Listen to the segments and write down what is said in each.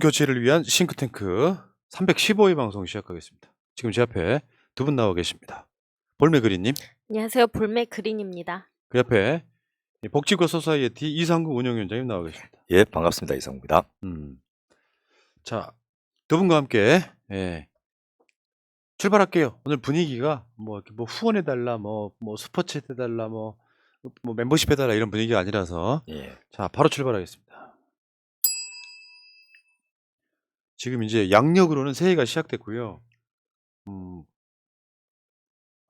교체를 위한 싱크탱크 315회 방송 시작하겠습니다. 지금 제 앞에 두 분 나와 계십니다. 볼메그린님, 안녕하세요. 볼메 그린입니다. 그 옆에 복지과 소사이어티 이상구 운영위원장님 나와 계십니다. 예, 반갑습니다. 이상구입니다. 자, 두 분과 함께 출발할게요. 오늘 분위기가 뭐 후원해달라, 뭐 슈퍼챗 해달라, 뭐 멤버십 해달라 이런 분위기가 아니라서 예. 자, 바로 출발하겠습니다. 지금 이제 양력으로는 새해가 시작됐고요.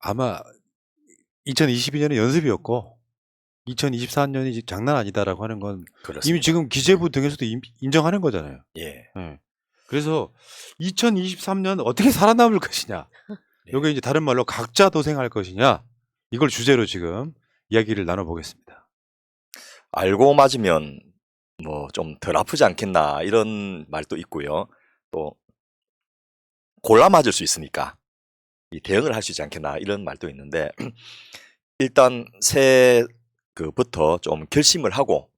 아마 2022년은 연습이었고 2024년이 장난 아니다라고 하는 건 그렇습니다. 이미 지금 기재부 등에서도 인정하는 거잖아요. 예. 네. 그래서 2023년 어떻게 살아남을 것이냐, 요게 이제 다른 말로 각자 도생할 것이냐, 이걸 주제로 지금 이야기를 나눠보겠습니다. 알고 맞으면 뭐 좀 덜 아프지 않겠나 이런 말도 있고요. 또 골라 맞을 수 있으니까 이 대응을 할 수 있지 않겠나 이런 말도 있는데 일단 새해부터 좀 결심을 하고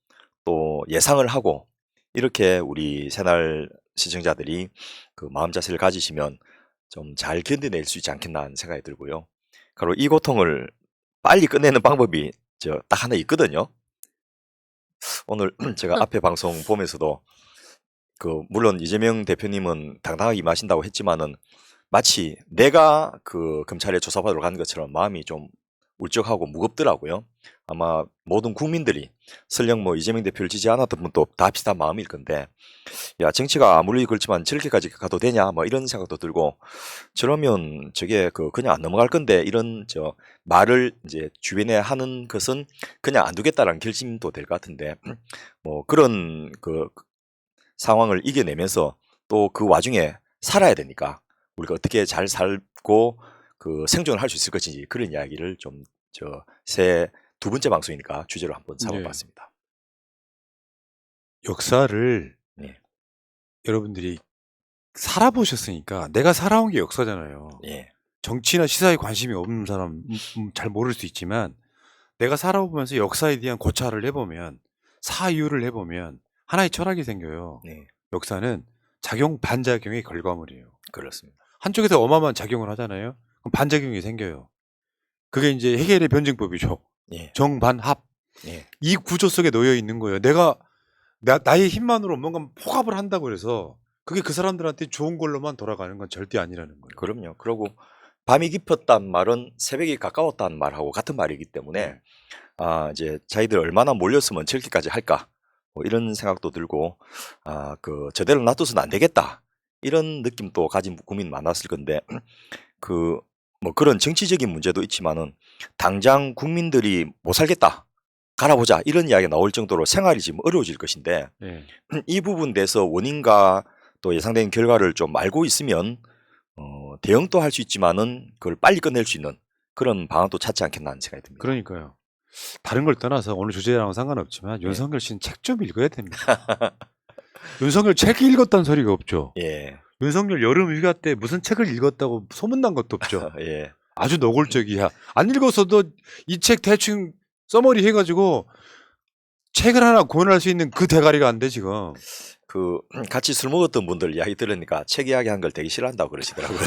또 예상을 하고 이렇게 우리 새날 시청자들이 그 마음 자세를 가지시면 좀 잘 견뎌낼 수 있지 않겠나 하는 생각이 들고요. 그리고 이 고통을 빨리 끝내는 방법이 딱 하나 있거든요. 오늘 제가 앞에 방송 보면서도 물론 이재명 대표님은 당당하게 임하신다고 했지만은 마치 내가 그 검찰에 조사받으러 가는 것처럼 마음이 좀 울적하고 무겁더라고요. 아마 모든 국민들이 설령 뭐 이재명 대표를 지지 않았던 분도 다 비슷한 마음일 건데, 야, 정치가 아무리 그렇지만 저렇게까지 가도 되냐 뭐 이런 생각도 들고, 저러면 저게 그냥 안 넘어갈 건데 이런 말을 이제 주변에 하는 것은 그냥 안 두겠다라는 결심도 될 것 같은데, 뭐 그런 상황을 이겨내면서 또 그 와중에 살아야 되니까 우리가 어떻게 잘 살고 생존을 할 수 있을 것인지 그런 이야기를 좀 새 두 번째 방송이니까 주제로 한번 삼아봤습니다. 역사를 여러분들이 살아보셨으니까, 내가 살아온 게 역사잖아요. 예. 정치나 시사에 관심이 없는 사람 잘 모를 수 있지만, 내가 살아보면서 역사에 대한 고찰을 해보면, 사유를 해보면 하나의 철학이 생겨요. 역사는 작용 반작용의 결과물이에요. 그렇습니다. 한쪽에서 어마어마한 작용을 하잖아요. 그럼 반작용이 생겨요. 그게 이제 해겔의 변증법이죠. 정반합. 이 구조 속에 놓여 있는 거예요. 내가 나의 힘만으로 뭔가 포갑을 한다고 해서 그게 그 사람들한테 좋은 걸로만 돌아가는 건 절대 아니라는 거예요. 그럼요. 그리고 밤이 깊었다는 말은 새벽이 가까웠다는 말하고 같은 말이기 때문에 이제 자기들 얼마나 몰렸으면 저렇게까지 할까 뭐 이런 생각도 들고 저대로 놔둬서는 안 되겠다 이런 느낌도 가진 국민 많았을 건데 뭐 그런 정치적인 문제도 있지만은 당장 국민들이 못 살겠다 갈아보자 이런 이야기가 나올 정도로 생활이 지금 어려워질 것인데 이 부분에 대해서 원인과 또 예상된 결과를 좀 알고 있으면 대응도 할 수 있지만은 그걸 빨리 끝낼 수 있는 그런 방안도 찾지 않겠나 하는 생각이 듭니다. 그러니까요. 다른 걸 떠나서 오늘 주제랑은 상관없지만 윤석열 씨는 책 좀 읽어야 됩니다. 윤석열 책 읽었다는 소리가 없죠. 윤석열 여름 휴가 때 무슨 책을 읽었다고 소문난 것도 없죠. 아주 노골적이야. 안 읽었어도 이 책 대충 써머리 해가지고 책을 하나 구현할 수 있는 그 대가리가 안 돼 지금. 같이 술 먹었던 분들 이야기 들으니까 책 이야기 한 걸 되게 싫어한다고 그러시더라고요.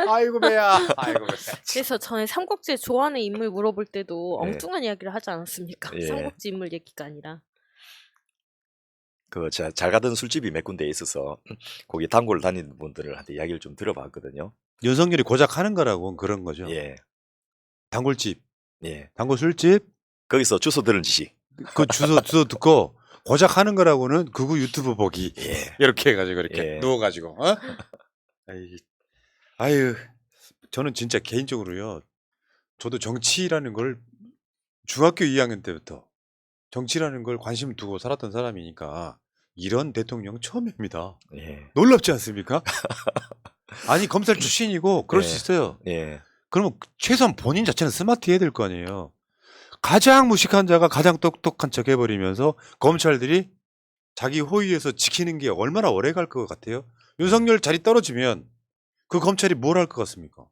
아이고 배야. 아이고 배야. 그래서 전에 삼국지 좋아하는 인물 물어볼 때도 엉뚱한 이야기를 하지 않았습니까? 삼국지 인물 얘기가 아니라. 잘 가던 술집이 몇 군데 있어서 거기 단골 다니는 분들한테 이야기를 좀 들어봤거든요. 윤석열이 고작 하는 거라고 그런 거죠. 단골집, 단골 술집, 거기서 주소 들은 지식. 그 주소 듣고 고작 하는 거라고는 그거 유튜브 보기. 이렇게 해가지고 이렇게 누워가지고. 아유, 저는 진짜 개인적으로요. 저도 정치라는 걸 중학교 2학년 때부터 정치라는 걸 관심을 두고 살았던 사람이니까 이런 대통령 처음입니다. 놀랍지 않습니까? 아니 검찰 출신이고 그럴 수 있어요. 그러면 최소한 본인 자체는 스마트해야 될 거 아니에요. 가장 무식한 자가 가장 똑똑한 척 해버리면서 검찰들이 자기 호위에서 지키는 게 얼마나 오래 갈 것 같아요? 윤석열 자리 떨어지면 그 검찰이 뭘 할 것 같습니까?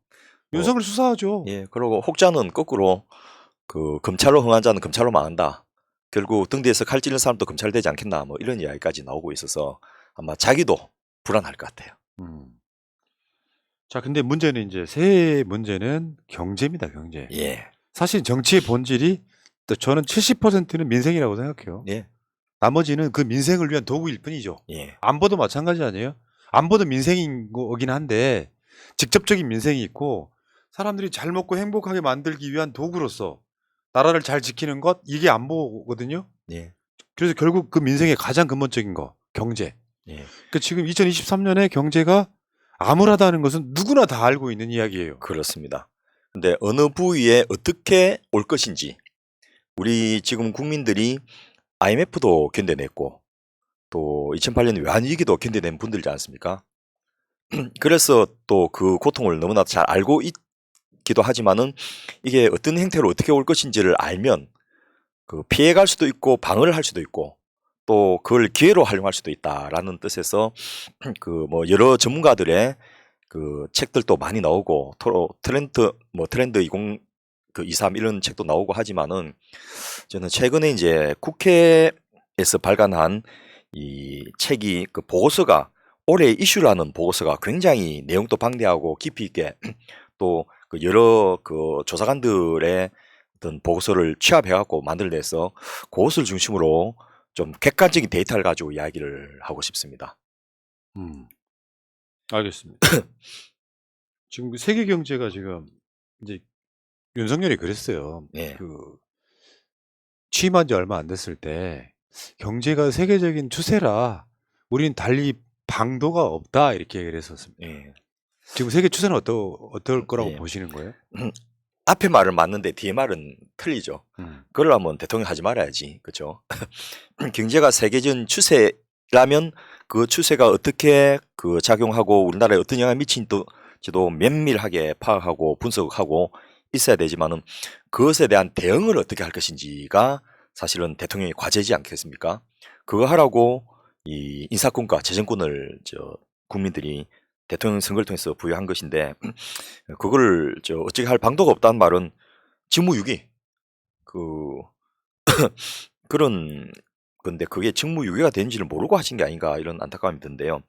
윤석열 수사하죠. 그리고 혹자는 거꾸로 검찰로 흥한 자는 검찰로 망한다. 결국 등 뒤에서 칼 찌른 사람도 검찰 되지 않겠나 뭐 이런 이야기까지 나오고 있어서 아마 자기도 불안할 것 같아요. 음. 자, 근데 문제는 이제 새 문제는 경제입니다, 경제. 예, 사실 정치의 본질이 또 저는 70%는 민생이라고 생각해요. 예, 나머지는 그 민생을 위한 도구일 뿐이죠. 예, 안보도 마찬가지 아니에요? 안보도 민생인 거긴 한데 직접적인 민생이 있고 사람들이 잘 먹고 행복하게 만들기 위한 도구로서 나라를 잘 지키는 것 이게 안보거든요. 예, 그래서 결국 그 민생의 가장 근본적인 거 경제. 예. 그 지금 2023년에 경제가 암울하다는 것은 누구나 다 알고 있는 이야기예요. 그렇습니다. 근데 어느 부위에 어떻게 올 것인지 우리 지금 국민들이 IMF도 견뎌냈고 또 2008년 외환위기도 견뎌낸 분들이지 않습니까? 그래서 또 그 고통을 너무나 잘 알고 있기도 하지만은 이게 어떤 형태로 어떻게 올 것인지를 알면 그 피해갈 수도 있고 방어를 할 수도 있고 또 그걸 기회로 활용할 수도 있다라는 뜻에서 그 뭐 여러 전문가들의 그 책들도 많이 나오고 트렌드 23 이런 책도 나오고 하지만은 저는 최근에 이제 국회에서 발간한 이 책이 그 보고서가 올해 이슈라는 보고서가 굉장히 내용도 방대하고 깊이 있게 또 그 여러 그 조사관들의 어떤 보고서를 취합해갖고 만들어내서 그것을 중심으로 좀 객관적인 데이터를 가지고 이야기를 하고 싶습니다. 알겠습니다. 지금 세계 경제가 지금 이제 윤석열이 그랬어요. 예. 그 취임한 지 얼마 안 됐을 때 경제가 세계적인 추세라 우리는 달리 방도가 없다 이렇게 얘기를 했었습니다. 예. 지금 세계 추세는 어떨 거라고 예. 보시는 거예요? 앞에 말은 맞는데 뒤에 말은 틀리죠. 그러려면 대통령 하지 말아야지. 그렇죠? 경제가 세계적인 추세라면 그 추세가 어떻게 그 작용하고 우리나라에 어떤 영향을 미친지도 면밀하게 파악하고 분석하고 있어야 되지만은 그것에 대한 대응을 어떻게 할 것인지가 사실은 대통령의 과제지 않겠습니까? 그거 하라고 이 인사권과 재정권을 국민들이 대통령 선거를 통해서 부여한 것인데 그거를 어떻게 할 방도가 없다는 말은 직무유기 그 그런 건데 그게 직무유기가 되는지를 모르고 하신 게 아닌가 이런 안타까움이 드는데요.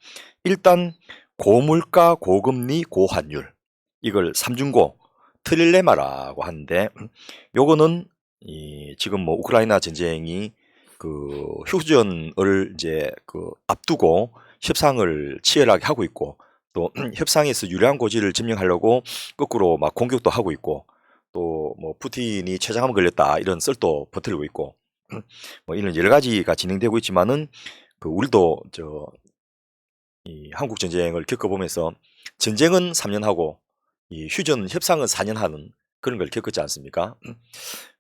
일단 고물가, 고금리, 고환율 이걸 삼중고 트릴레마라고 하는데 요거는 지금 뭐 우크라이나 전쟁이 그 휴전을 이제 그 앞두고 협상을 치열하게 하고 있고 또 협상에서 유리한 고지를 점령하려고 거꾸로 막 공격도 하고 있고 또 뭐 푸틴이 췌장암 걸렸다 이런 썰도 퍼뜨리고 있고 뭐 이런 여러 가지가 진행되고 있지만은 그 우리도 이 한국 전쟁을 겪어보면서 전쟁은 3년 하고 이 휴전 협상은 4년 하는 그런 걸 겪었지 않습니까?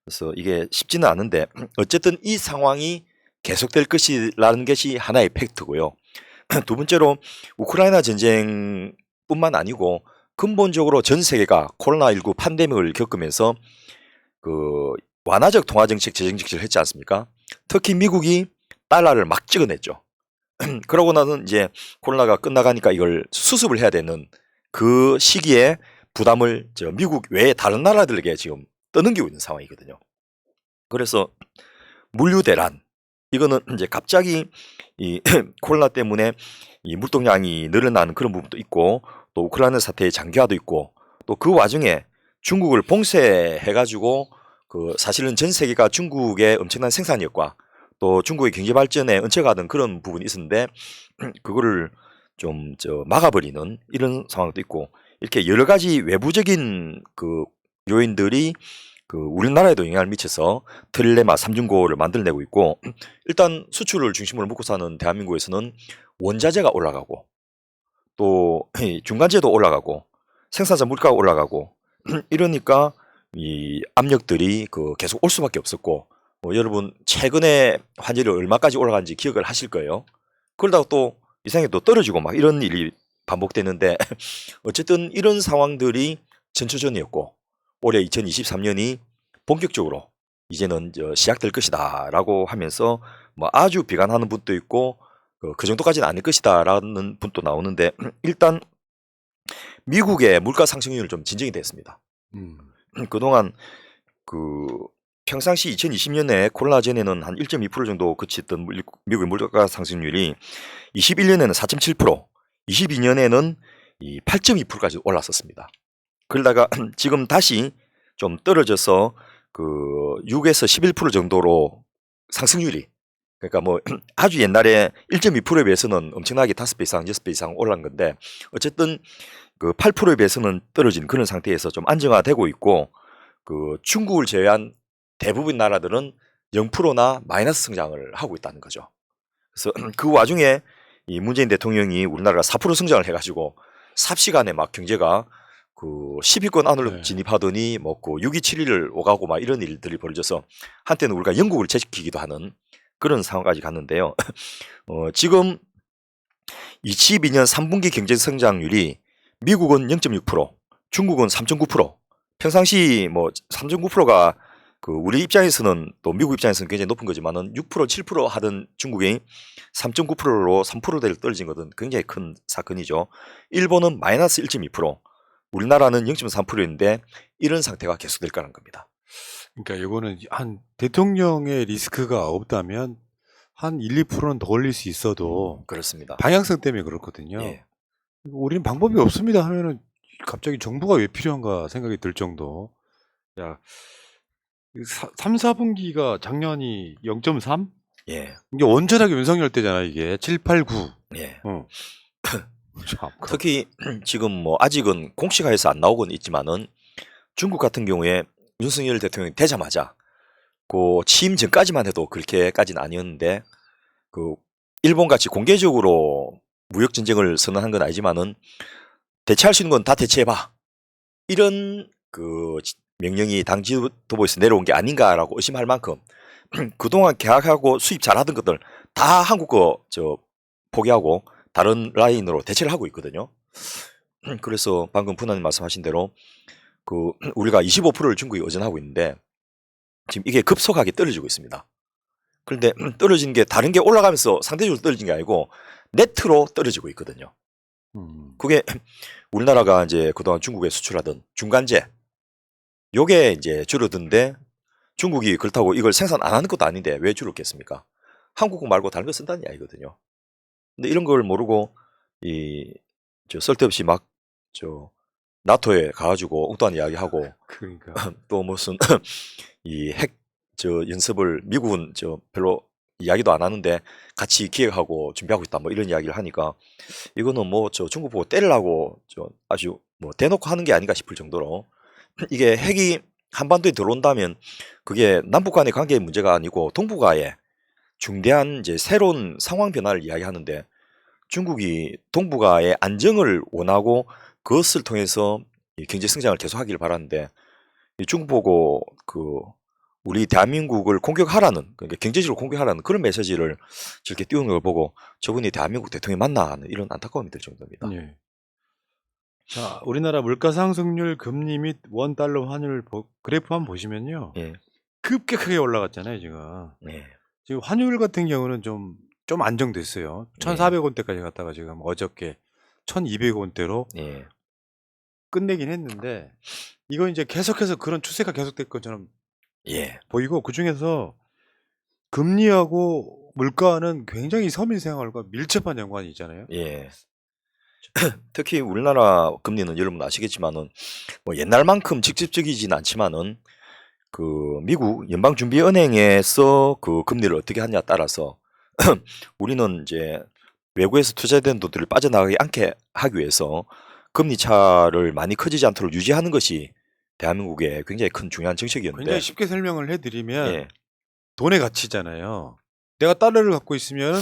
그래서 이게 쉽지는 않은데 어쨌든 이 상황이 계속될 것이라는 것이 하나의 팩트고요. 두 번째로 우크라이나 전쟁뿐만 아니고 근본적으로 전 세계가 코로나19 팬데믹을 겪으면서 그 완화적 통화 정책, 재정 정책을 했지 않습니까? 특히 미국이 달러를 막 찍어냈죠. 그러고 나서 이제 코로나가 끝나가니까 이걸 수습을 해야 되는 그 시기에 부담을 미국 외에 다른 나라들에게 지금 떠넘기고 있는 상황이거든요. 그래서 물류 대란 이거는 이제 갑자기 이 코로나 때문에 이 물동량이 늘어나는 그런 부분도 있고 또 우크라이나 사태의 장기화도 있고 또 그 와중에 중국을 봉쇄해가지고 그 사실은 전 세계가 중국의 엄청난 생산력과 또 중국의 경제 발전에 얹혀가던 그런 부분이 있었는데 그거를 좀 막아버리는 이런 상황도 있고 이렇게 여러 가지 외부적인 그 요인들이 그 우리나라에도 영향을 미쳐서 트릴레마 3중고를 만들어내고 있고 일단 수출을 중심으로 먹고 사는 대한민국에서는 원자재가 올라가고 또 중간재도 올라가고 생산자 물가가 올라가고 이러니까 이 압력들이 그 계속 올 수밖에 없었고 뭐 여러분 최근에 환율이 얼마까지 올라간지 기억을 하실 거예요. 그러다가 또 이상하게 또 떨어지고 막 이런 일이 반복되는데 어쨌든 이런 상황들이 전초전이었고 올해 2023년이 본격적으로 이제는 시작될 것이다라고 하면서 뭐 아주 비관하는 분도 있고 그 정도까지는 아닐 것이다라는 분도 나오는데 일단 미국의 물가 상승률 좀 진정이 됐습니다. 그동안 그 평상시 2020년에 코로나 전에는 한 1.2% 정도 그쳤던 미국의 물가 상승률이 21년에는 4.7%, 22년에는 이 8.2%까지 올랐었습니다. 그러다가 지금 다시 좀 떨어져서 그 6에서 11% 정도로 상승률이, 그러니까 뭐 아주 옛날에 1.2%에 비해서는 엄청나게 5배 이상, 6배 이상 올란 건데 어쨌든 그 8%에 비해서는 떨어진 그런 상태에서 좀 안정화되고 있고, 그 중국을 제외한 대부분 나라들은 0%나 마이너스 성장을 하고 있다는 거죠. 그래서 그 와중에 이 문재인 대통령이 우리나라가 4% 성장을 해가지고 삽시간에 막 경제가 그 10위권 안으로 네. 진입하더니 뭐그 6.27을 오가고 막 이런 일들이 벌어져서 한때는 우리가 영국을 제치기도 하는 그런 상황까지 갔는데요. 지금 2022년 3분기 경제 성장률이 미국은 0.6%, 중국은 3.9%. 평상시 뭐 3.9%가 그 우리 입장에서는 또 미국 입장에서는 굉장히 높은 거지만은 6%, 7% 하던 중국이 3.9%로 3%대를 떨어진 것은 굉장히 큰 사건이죠. 일본은 마이너스 1.2%, 우리나라는 0.3%인데 이런 상태가 계속될 거라는 겁니다. 그러니까 이거는 한 대통령의 리스크가 없다면 한 1, 2%는 더 올릴 수 있어도 그렇습니다. 방향성 때문에 그렇거든요. 예. 우리는 방법이 없습니다 하면은 갑자기 정부가 왜 필요한가 생각이 들 정도. 야, 3, 4분기가 작년이 0.3? 예. 이게 온전하게 윤석열 때잖아, 이게. 7, 8, 9. 예. 참, 특히 지금 뭐 아직은 공시가에서 안 나오고는 있지만은 중국 같은 경우에 윤석열 대통령이 되자마자 그 취임 전까지만 해도 그렇게까지는 아니었는데 그 일본 같이 공개적으로 무역 전쟁을 선언한 건 아니지만은 대체할 수 있는 건 다 대체해봐, 이런 그 명령이 당 지도부에서 내려온 게 아닌가라고 의심할 만큼 그동안 계약하고 수입 잘하던 것들 다 한국 거 저 포기하고 다른 라인으로 대체를 하고 있거든요. 그래서 방금 분하님 말씀하신 대로 그 우리가 25%를 중국이 의존하고 있는데 지금 이게 급속하게 떨어지고 있습니다. 그런데 떨어진 게 다른 게 올라가면서 상대적으로 떨어진 게 아니고 네트로 떨어지고 있거든요. 그게 우리나라가 이제 그동안 중국에 수출하던 중간재, 요게 이제 줄어든데 중국이 그렇다고 이걸 생산 안 하는 것도 아닌데 왜 줄었겠습니까? 한국 말고 다른 거 쓴다는 이야기거든요. 근데 이런 걸 모르고 저 쓸데없이 막 저 나토에 가가지고 엉뚱한 이야기하고 그러니까. 또 무슨 이 핵 저 연습을 미국은 저 별로 이야기도 안 하는데 같이 기획하고 준비하고 있다 뭐 이런 이야기를 하니까 이거는 뭐 저 중국 보고 때리려고 저 아주 뭐 대놓고 하는 게 아닌가 싶을 정도로 이게 핵이 한반도에 들어온다면 그게 남북 간의 관계의 문제가 아니고 동북아의 중대한 이제 새로운 상황 변화를 이야기하는데, 중국이 동북아의 안정을 원하고 그것을 통해서 이 경제 성장을 계속하기를 바라는데 이 중국 보고 그 우리 대한민국을 공격하라는, 그러니까 경제적으로 공격하라는 그런 메시지를 저렇게 띄우는 걸 보고 저분이 대한민국 대통령이 맞나 하는 이런 안타까움이 들 정도입니다. 예. 자, 우리나라 물가 상승률, 금리 및 원 달러 환율 그래프 한번 보시면요. 예. 급격하게 올라갔잖아요, 지금. 네. 지금 환율 같은 경우는 좀 안정됐어요. 1,400원대까지 갔다가 지금 어저께 1,200원대로 예. 끝내긴 했는데, 이거 이제 계속해서 그런 추세가 계속될 것처럼 예. 보이고, 그 중에서 금리하고 물가는 굉장히 서민생활과 밀접한 연관이 있잖아요. 예. 특히 우리나라 금리는 여러분 아시겠지만은 뭐 옛날만큼 직접적이진 않지만은 그 미국 연방준비은행에서 그 금리를 어떻게 하냐에 따라서 우리는 이제 외국에서 투자된 돈들을 빠져나가지 않게 하기 위해서 금리 차를 많이 커지지 않도록 유지하는 것이 대한민국의 굉장히 큰 중요한 정책이었는데, 굉장히 쉽게 설명을 해드리면 예. 돈의 가치잖아요. 내가 달러를 갖고 있으면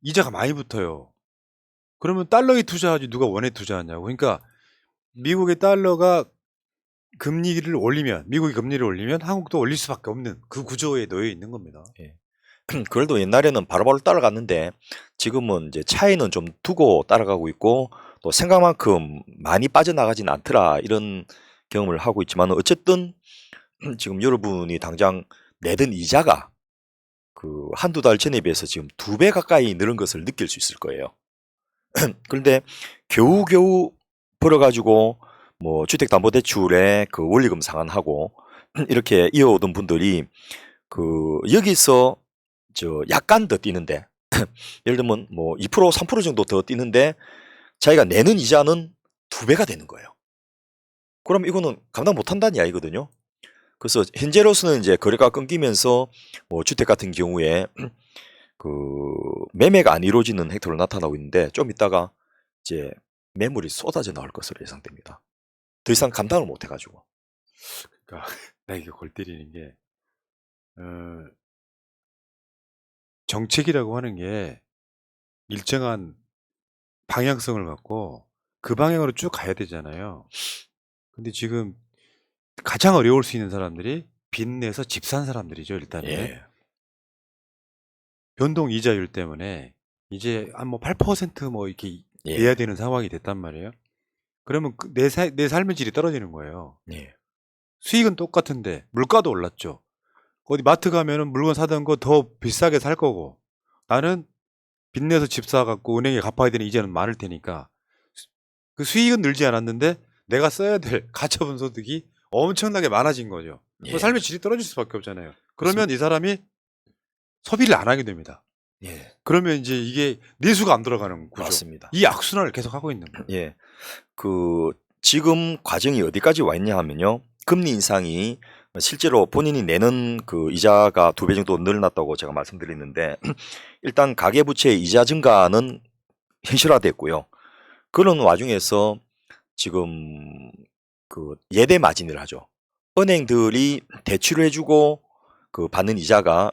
이자가 많이 붙어요. 그러면 달러에 투자하지 누가 원에 투자하냐고. 그러니까 미국의 달러가 금리를 올리면, 미국이 금리를 올리면 한국도 올릴 수밖에 없는 그 구조에 놓여 있는 겁니다. 그래도 옛날에는 바로바로 따라갔는데 지금은 이제 차이는 좀 두고 따라가고 있고 또 생각만큼 많이 빠져나가진 않더라, 이런 경험을 하고 있지만 어쨌든 지금 여러분이 당장 내던 이자가 그 한두 달 전에 비해서 지금 2배 가까이 늘은 것을 느낄 수 있을 거예요. 그런데 겨우겨우 벌어가지고 뭐 주택담보대출에 그 원리금 상환하고 이렇게 이어오던 분들이 여기서 약간 더 뛰는데 예를 들면 뭐 2% 3% 정도 더 뛰는데 자기가 내는 이자는 2배가 되는 거예요. 그럼 이거는 감당 못한다는 이야기거든요. 그래서 현재로서는 이제 거래가 끊기면서 뭐 주택 같은 경우에 매매가 안 이루어지는 획토로 나타나고 있는데 좀 이따가 이제 매물이 쏟아져 나올 것으로 예상됩니다. 더 이상 감당을 못 해가지고. 그러니까 나 이게 골 때리는 게 정책이라고 하는 게 일정한 방향성을 갖고 그 방향으로 쭉 가야 되잖아요. 근데 지금 가장 어려울 수 있는 사람들이 빚내서 집 산 사람들이죠, 일단은. 예. 변동 이자율 때문에 이제 한 뭐 8% 이렇게 예. 내야 되는 상황이 됐단 말이에요. 그러면 내 삶의 질이 떨어지는 거예요. 예. 수익은 똑같은데 물가도 올랐죠. 어디 마트 가면은 물건 사던 거 더 비싸게 살 거고, 나는 빚내서 집 사갖고 은행에 갚아야 되는 이자는 많을 테니까 그 수익은 늘지 않았는데 내가 써야 될 가처분 소득이 엄청나게 많아진 거죠. 예. 그 삶의 질이 떨어질 수밖에 없잖아요. 그러면 이 사람이 소비를 안 하게 됩니다. 예. 그러면 이제 이게 내수가 안 들어가는 구조. 맞습니다. 이 악순환을 계속 하고 있는 거예요. 예. 지금 과정이 어디까지 와 있냐 하면요. 금리 인상이 실제로 본인이 내는 이자가 2배 정도 늘어났다고 제가 말씀드렸는데 일단 가계부채의 이자 증가는 현실화됐고요. 그런 와중에서 지금 예대 마진을 하죠. 은행들이 대출을 해주고 받는 이자가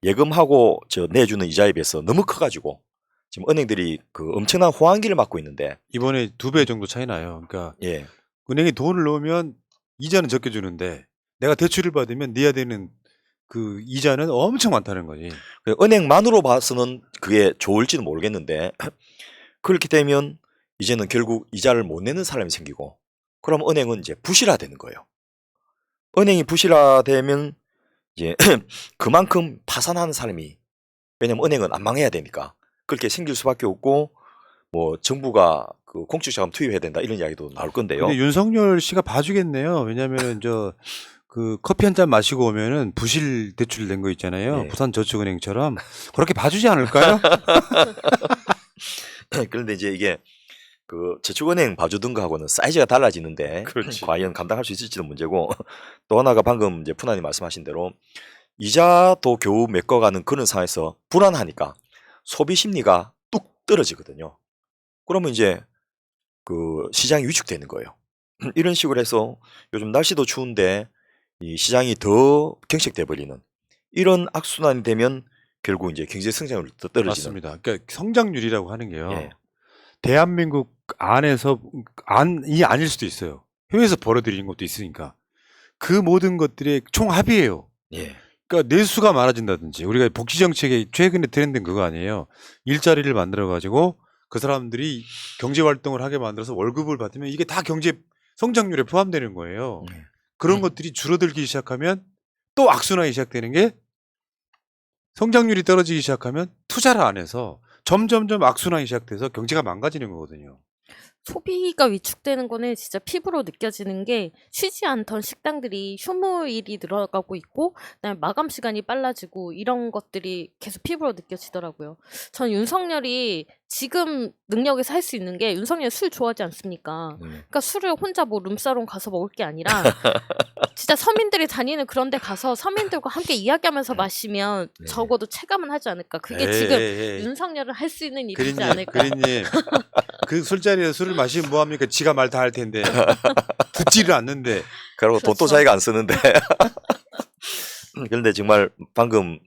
예금하고 내주는 이자에 비해서 너무 커가지고 지금 은행들이 엄청난 호황기를 맞고 있는데 이번에 2배 정도 차이 나요. 그러니까 예. 은행에 돈을 넣으면 이자는 적게 주는데 내가 대출을 받으면 내야 되는 이자는 엄청 많다는 거지. 은행만으로 봐서는 그게 좋을지는 모르겠는데 그렇게 되면 이제는 결국 이자를 못 내는 사람이 생기고 그럼 은행은 이제 부실화되는 거예요. 은행이 부실화되면 이제 그만큼 파산하는 사람이 왜냐면 은행은 안 망해야 되니까 그렇게 생길 수밖에 없고 뭐 정부가 공적자금 투입해야 된다 이런 이야기도 나올 건데요. 근데 윤석열 씨가 봐주겠네요. 왜냐면은 커피 한 잔 마시고 오면은 부실 대출 낸 거 있잖아요. 예. 부산저축은행처럼 그렇게 봐주지 않을까요? 그런데 이제 이게 저축은행 봐주던 거하고는 사이즈가 달라지는데 그렇지. 과연 감당할 수 있을지도 문제고 또 하나가 방금 이제 푸나님 말씀하신 대로 이자도 겨우 메꿔가는 그런 상황에서 불안하니까 소비 심리가 뚝 떨어지거든요. 그러면 이제 시장이 위축되는 거예요. 이런 식으로 해서 요즘 날씨도 추운데 이 시장이 더 경색돼 버리는 이런 악순환이 되면 결국 이제 경제 성장률이 더 떨어지는. 맞습니다. 그러니까 성장률이라고 하는 게요. 예. 대한민국 안에서 아닐 수도 있어요. 해외에서 벌어들이는 것도 있으니까 그 모든 것들의 총합이에요. 예. 그러니까 내수가 많아진다든지 우리가 복지 정책의 최근에 트렌드는 그거 아니에요. 일자리를 만들어 가지고 그 사람들이 경제 활동을 하게 만들어서 월급을 받으면 이게 다 경제 성장률에 포함되는 거예요. 그런 것들이 줄어들기 시작하면 또 악순환이 시작되는 게 성장률이 떨어지기 시작하면 투자를 안 해서 점점점 악순환이 시작돼서 경제가 망가지는 거거든요. 소비가 위축되는 거는 진짜 피부로 느껴지는 게 쉬지 않던 식당들이 휴무일이 늘어가고 있고 그다음에 마감 시간이 빨라지고 이런 것들이 계속 피부로 느껴지더라고요. 전 윤석열이 지금 능력에서 할 수 있는 게 윤석열 술 좋아하지 않습니까? 그러니까 술을 혼자 뭐 룸사롱 가서 먹을 게 아니라 진짜 서민들이 다니는 그런 데 가서 서민들과 함께 이야기하면서 마시면 적어도 체감은 하지 않을까. 그게 지금 윤석열은 할 수 있는 일이지 않을까. 그린님 그 술자리에서 술을 마시면 뭐합니까? 지가 말 다 할 텐데 듣지를 않는데 그리고 돈도 그렇죠. 자기가 안 쓰는데 그런데 정말 방금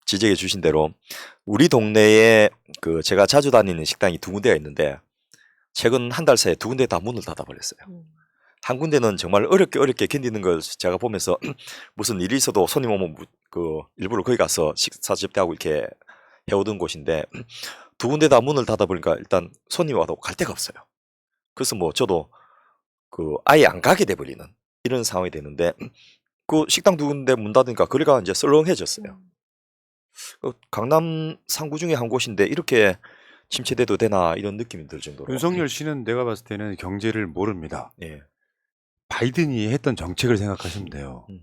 지적해 주신 대로 우리 동네에 제가 자주 다니는 식당이 2군데가 있는데 최근 한 달 사이에 2군데 다 문을 닫아버렸어요. 한 군데는 정말 어렵게 견디는 걸 제가 보면서 무슨 일이 있어도 손님 오면 일부러 거기 가서 식사 접대하고 이렇게 해오던 곳인데 2군데 다 문을 닫아버리니까 일단 손님이 와도 갈 데가 없어요. 그래서 뭐 저도 아예 안 가게 돼버리는 이런 상황이 되는데 식당 2군데 문 닫으니까 거리가 이제 썰렁해졌어요. 강남 상구 중에 한 곳인데 이렇게 침체돼도 되나 이런 느낌이 들 정도로. 윤석열 씨는 내가 봤을 때는 경제를 모릅니다. 예. 바이든이 했던 정책을 생각하시면 돼요. 음.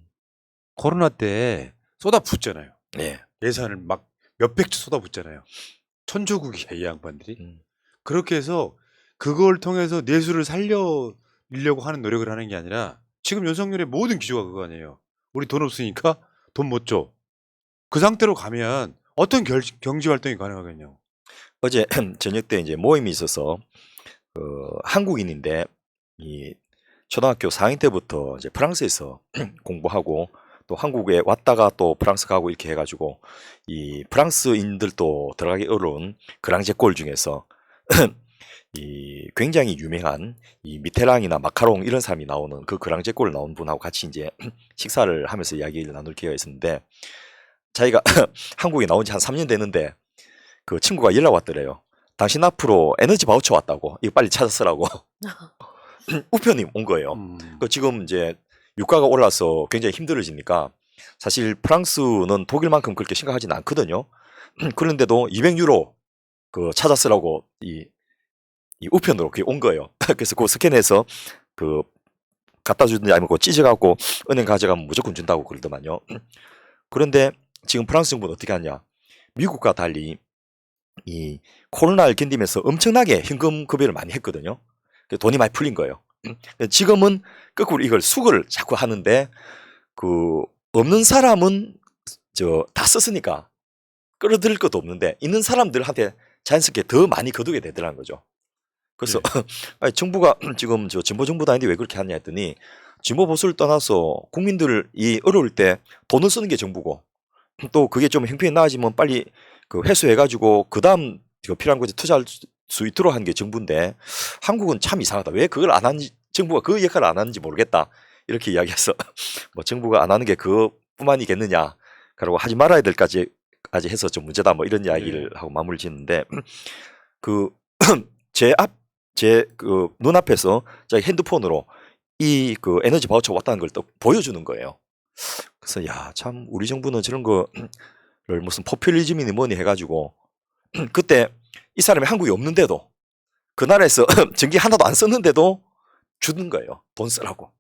코로나 때 쏟아붓잖아요. 네. 예산을 막 몇백조 쏟아붓잖아요. 천조국이야 이 양반들이. 음. 그렇게 해서 그걸 통해서 내수를 살려내려고 하는 노력을 하는 게 아니라 지금 윤석열의 모든 기조가 그거 아니에요. 우리 돈 없으니까 돈 못 줘. 그 상태로 가면 어떤 경제 활동이 가능하겠냐고. 어제 저녁 때 이제 모임이 있어서 한국인인데 이 초등학교 4학년 때부터 이제 프랑스에서 공부하고 또 한국에 왔다가 또 프랑스 가고 이렇게 해가지고 이 프랑스인들도 들어가기 어려운 그랑제골 중에서 이 굉장히 유명한 이 미테랑이나 마카롱 이런 사람이 나오는 그 그랑제골 나온 분하고 같이 이제 식사를 하면서 이야기를 나눌 기회가 있었는데 자기가 한국에 나온 지 한 3년 되는데 그 친구가 연락 왔더래요. 당신 앞으로 에너지 바우처 왔다고 이거 빨리 찾았으라고 우편이 온 거예요. 그 지금 이제 유가가 올라서 굉장히 힘들어지니까 사실 프랑스는 독일만큼 그렇게 심각하지는 않거든요. 그런데도 200유로 그 찾았으라고 이 우편으로 그게 온 거예요. 그래서 그 스캔해서 그 갖다 주든지 아니면 그거 찢어갖고 은행 가져가면 무조건 준다고 그러더만요. 그런데 지금 프랑스 정부는 어떻게 하냐? 미국과 달리 이 코로나를 견디면서 엄청나게 현금 급여를 많이 했거든요. 돈이 많이 풀린 거예요. 지금은 거꾸로 이걸 수거를 자꾸 하는데 그 없는 사람은 다 썼으니까 끌어들일 것도 없는데 있는 사람들한테 자연스럽게 더 많이 거두게 되더라는 거죠. 그래서 아니, 정부가 지금 진보 정부도 아닌데 왜 그렇게 하냐 했더니 진보 보수를 떠나서 국민들이 어려울 때 돈을 쓰는 게 정부고 또 그게 좀 형편이 나아지면 빨리 그 회수해가지고 그 다음 필요한 곳에 투자할 수 있도록 한 게 정부인데 한국은 참 이상하다. 왜 그걸 안 하는지 정부가 그 역할을 안 하는지 모르겠다. 이렇게 이야기해서 뭐 정부가 안 하는 게 그뿐만이겠느냐. 그리고 하지 말아야 될까지 해서 좀 문제다. 뭐 이런 이야기를 하고 마무리 짓는데 그 제 그 눈앞에서 자기 핸드폰으로 이 그 에너지 바우처 왔다는 걸 또 보여주는 거예요. 그래서 야, 참 우리 정부는 저런 거를 무슨 포퓰리즘이니 뭐니 해가지고 그때 이 사람이 한국에 없는데도 그 나라에서 전기 하나도 안 썼는데도 주는 거예요. 돈 쓰라고.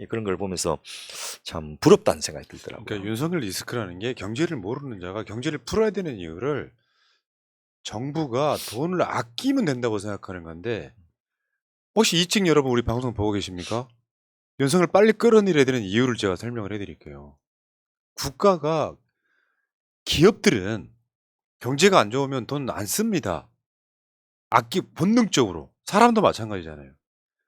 그런 걸 보면서 참 부럽다는 생각이 들더라고요. 그러니까 윤석열 리스크라는 게 경제를 모르는 자가 경제를 풀어야 되는 이유를 정부가 돈을 아끼면 된다고 생각하는 건데 혹시 이층 여러분 우리 방송 보고 계십니까? 윤석열 빨리 끌어내려야 되는 이유를 제가 설명을 해드릴게요. 국가가 기업들은 경제가 안 좋으면 돈 안 씁니다. 본능적으로. 사람도 마찬가지잖아요.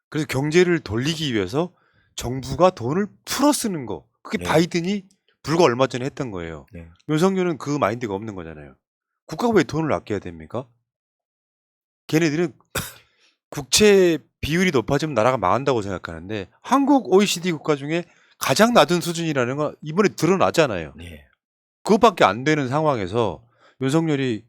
그래서 경제를 돌리기 위해서 정부가 돈을 풀어 쓰는 거. 그게 네. 바이든이 불과 얼마 전에 했던 거예요. 네. 윤석열은 그 마인드가 없는 거잖아요. 국가가 왜 돈을 아껴야 됩니까? 걔네들은 국채 비율이 높아지면 나라가 망한다고 생각하는데 한국 OECD 국가 중에 가장 낮은 수준이라는 건 이번에 드러나잖아요. 네. 그것밖에 안 되는 상황에서 윤석열이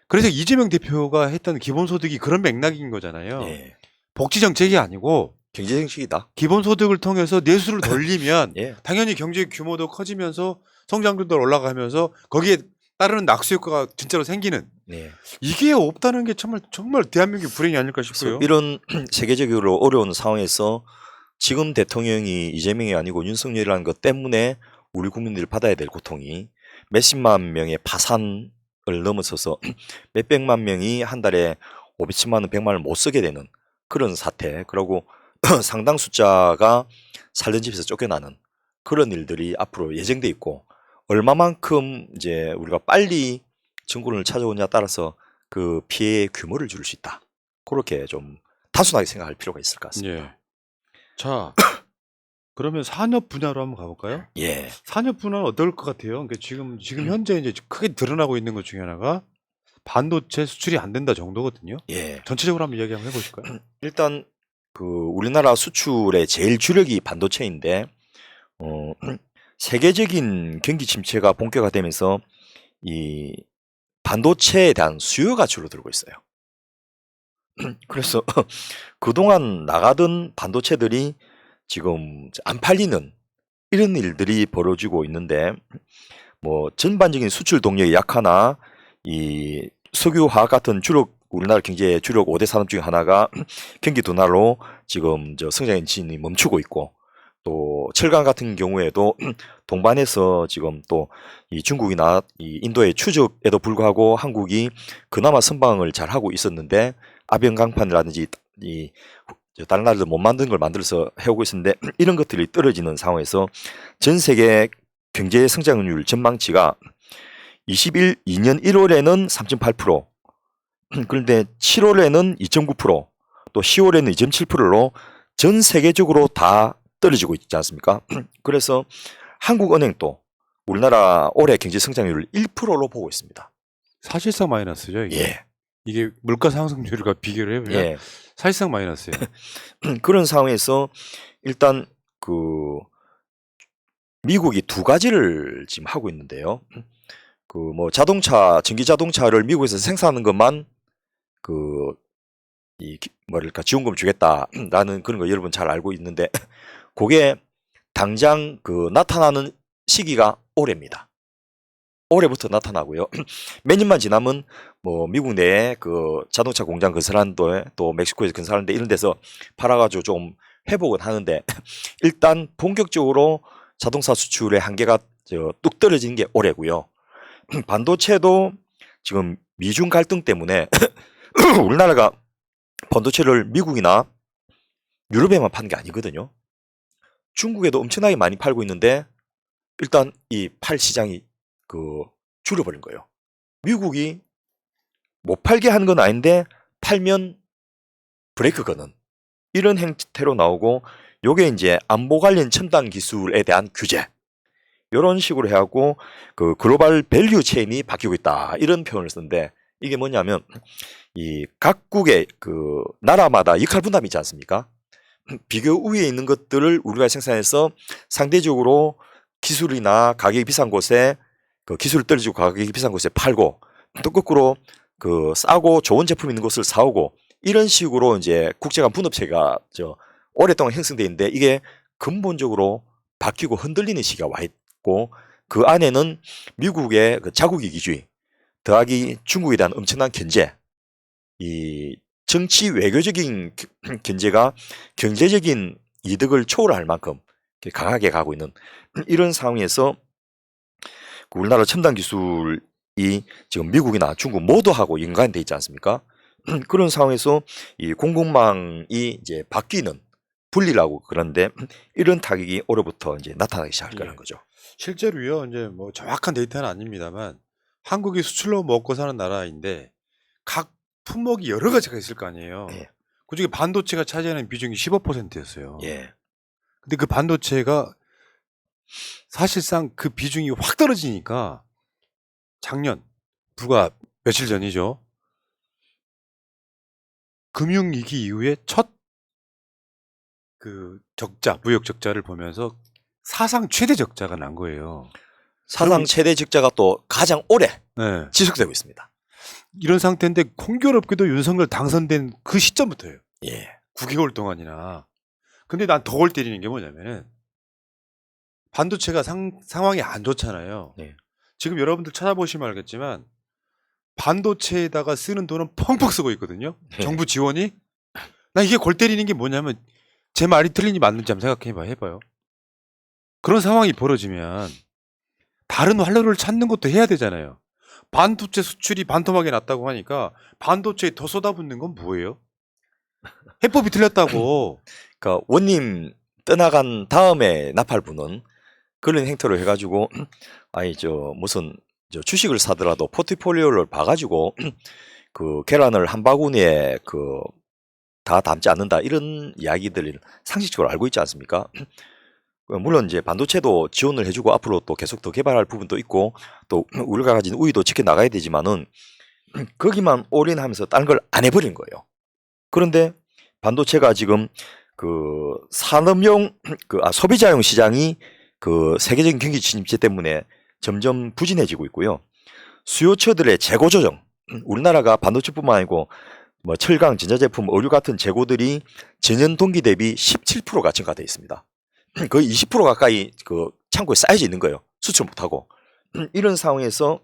그래서 이재명 대표가 했던 기본소득이 그런 맥락인 거잖아요. 네. 복지 정책이 아니고 경제 정책이다. 기본소득을 통해서 내수를 돌리면 예. 당연히 경제 규모도 커지면서 성장률도 올라가면서 거기에 따르는 낙수 효과가 진짜로 생기는 네. 이게 없다는 게 정말 대한민국의 불행이 아닐까 싶어요. 이런 세계적으로 어려운 상황에서 지금 대통령이 이재명이 아니고 윤석열이라는 것 때문에 우리 국민들이 받아야 될 고통이 몇십만 명의 파산을 넘어서서 몇백만 명이 한 달에 500만 원, 100만 원을 못 쓰게 되는 그런 사태. 그리고 상당 숫자가 살던 집에서 쫓겨나는 그런 일들이 앞으로 예정돼 있고 얼마만큼 이제 우리가 빨리 정권을 찾아오냐에 따라서 그 피해의 규모를 줄일 수 있다. 그렇게 좀 단순하게 생각할 필요가 있을 것 같습니다. 예. 자, 그러면 산업 분야로 한번 가볼까요? 예. 산업 분야는 어떨 것 같아요? 그러니까 지금 현재 이제 크게 드러나고 있는 것 중에 하나가 반도체 수출이 안 된다 정도거든요. 예. 전체적으로 한번 이야기 한번 해보실까요? 일단 그 우리나라 수출의 제일 주력이 반도체인데 세계적인 경기 침체가 본격화되면서 이 반도체에 대한 수요가 줄어들고 있어요. 그래서 그동안 나가던 반도체들이 지금 안 팔리는 이런 일들이 벌어지고 있는데 뭐 전반적인 수출 동력이 약하나 이 석유 화학 같은 주력 우리나라 경제의 주력 5대 산업 중에 하나가 경기 둔화로 지금 성장 엔진이 멈추고 있고, 또 철강 같은 경우에도 동반해서 지금 또 이 중국이나 이 인도의 추적에도 불구하고 한국이 그나마 선방을 잘 하고 있었는데, 아변 강판이라든지 다른 나라들 못 만든 걸 만들어서 해오고 있었는데, 이런 것들이 떨어지는 상황에서 전 세계 경제 성장률 전망치가 2년 1월에는 3.8%, 그런데 7월에는 2.9%, 또 10월에는 2.7%로 전 세계적으로 다 떨어지고 있지 않습니까? 그래서 한국은행도 우리나라 올해 경제 성장률을 1%로 보고 있습니다. 사실상 마이너스죠, 이게. 예. 이게 물가 상승률과 비교를 해보면 예. 사실상 마이너스예요. 그런 상황에서 일단 그 미국이 두 가지를 지금 하고 있는데요. 그 뭐 전기 자동차를 미국에서 생산하는 것만 뭐랄까 지원금 주겠다라는 그런 거 여러분 잘 알고 있는데, 그게 당장 나타나는 시기가 올해입니다. 올해부터 나타나고요. 몇 년만 지나면 뭐 미국 내에 자동차 공장 건설하는데, 또 멕시코에서 건설하는데 이런 데서 팔아가지고 좀 회복은 하는데, 일단 본격적으로 자동차 수출의 한계가 뚝 떨어지는 게 올해고요. 반도체도 지금 미중 갈등 때문에 우리나라가 반도체를 미국이나 유럽에만 파는 게 아니거든요. 중국에도 엄청나게 많이 팔고 있는데, 일단 이 팔 시장이 줄여버린 거예요. 미국이 못 팔게 하는 건 아닌데 팔면 브레이크 거는 이런 행태로 나오고, 요게 이제 안보 관련 첨단 기술에 대한 규제, 이런 식으로 해갖고 글로벌 밸류 체인이 바뀌고 있다, 이런 표현을 쓰는데, 이게 뭐냐면 이 각국의 나라마다 역할 분담이 있지 않습니까? 비교 우위에 있는 것들을 우리가 생산해서 상대적으로 기술이나 가격이 비싼 곳에 기술을 떨어지고 가격이 비싼 곳에 팔고, 또 거꾸로 싸고 좋은 제품 있는 곳을 사오고, 이런 식으로 이제 국제 간 분업체가 오랫동안 형성돼 있는데, 이게 근본적으로 바뀌고 흔들리는 시기가 와 있고, 그 안에는 미국의 자국 이기주의 더하기 중국에 대한 엄청난 견제, 이 정치 외교적인 견제가 경제적인 이득을 초월할 만큼 강하게 가고 있는 이런 상황에서, 우리나라 첨단 기술이 지금 미국이나 중국 모두하고 연관돼 있지 않습니까? 그런 상황에서 이 공급망이 이제 바뀌는, 분리라고 그러는데, 이런 타격이 올해부터 이제 나타나기 시작할 거라는 거죠. 실제로요, 이제 뭐 정확한 데이터는 아닙니다만 한국이 수출로 먹고 사는 나라인데 각 품목이 여러 가지가 있을 거 아니에요. 예. 그중에 반도체가 차지하는 비중이 15%였어요. 예. 근데 그 반도체가 사실상 그 비중이 확 떨어지니까 작년, 불과 며칠 전이죠, 금융위기 이후에 첫 적자, 무역 적자를 보면서 사상 최대 적자가 난 거예요. 사상 최대 적자가 또 가장 오래 네. 지속되고 있습니다. 이런 상태인데 공교롭게도 윤석열 당선된 그 시점부터예요. 예. 9개월 동안이나. 근데 난 더 골 때리는 게 뭐냐면은, 반도체가 상황이 안 좋잖아요. 네. 지금 여러분들 찾아보시면 알겠지만 반도체에다가 쓰는 돈은 펑펑 쓰고 있거든요. 네. 정부 지원이. 나 이게 골 때리는 게 뭐냐면, 제 말이 틀린지 맞는지 한번 해봐요. 그런 상황이 벌어지면 다른 활로를 찾는 것도 해야 되잖아요. 반도체 수출이 반토막이 났다고 하니까 반도체에 더 쏟아붓는 건 뭐예요? 해법이 틀렸다고. 그러니까 원님 떠나간 다음에 나팔부는 그런 행태로 해가지고, 아니 무슨 주식을 사더라도 포트폴리오를 봐가지고 계란을 한 바구니에 다 담지 않는다, 이런 이야기들을 상식적으로 알고 있지 않습니까? 물론 이제 반도체도 지원을 해주고 앞으로 또 계속 더 개발할 부분도 있고, 또 우리가 가진 우위도 지켜나가야 되지만은 거기만 올인하면서 다른 걸 안 해버린 거예요. 그런데 반도체가 지금 산업용 소비자용 시장이 세계적인 경기 침체 때문에 점점 부진해지고 있고요. 수요처들의 재고 조정, 우리나라가 반도체뿐만 아니고 뭐 철강, 전자제품, 의류 같은 재고들이 전년 동기 대비 17%가 증가되어 있습니다. 거의 20% 가까이 창고에 쌓여져 있는 거예요. 수출 못하고. 이런 상황에서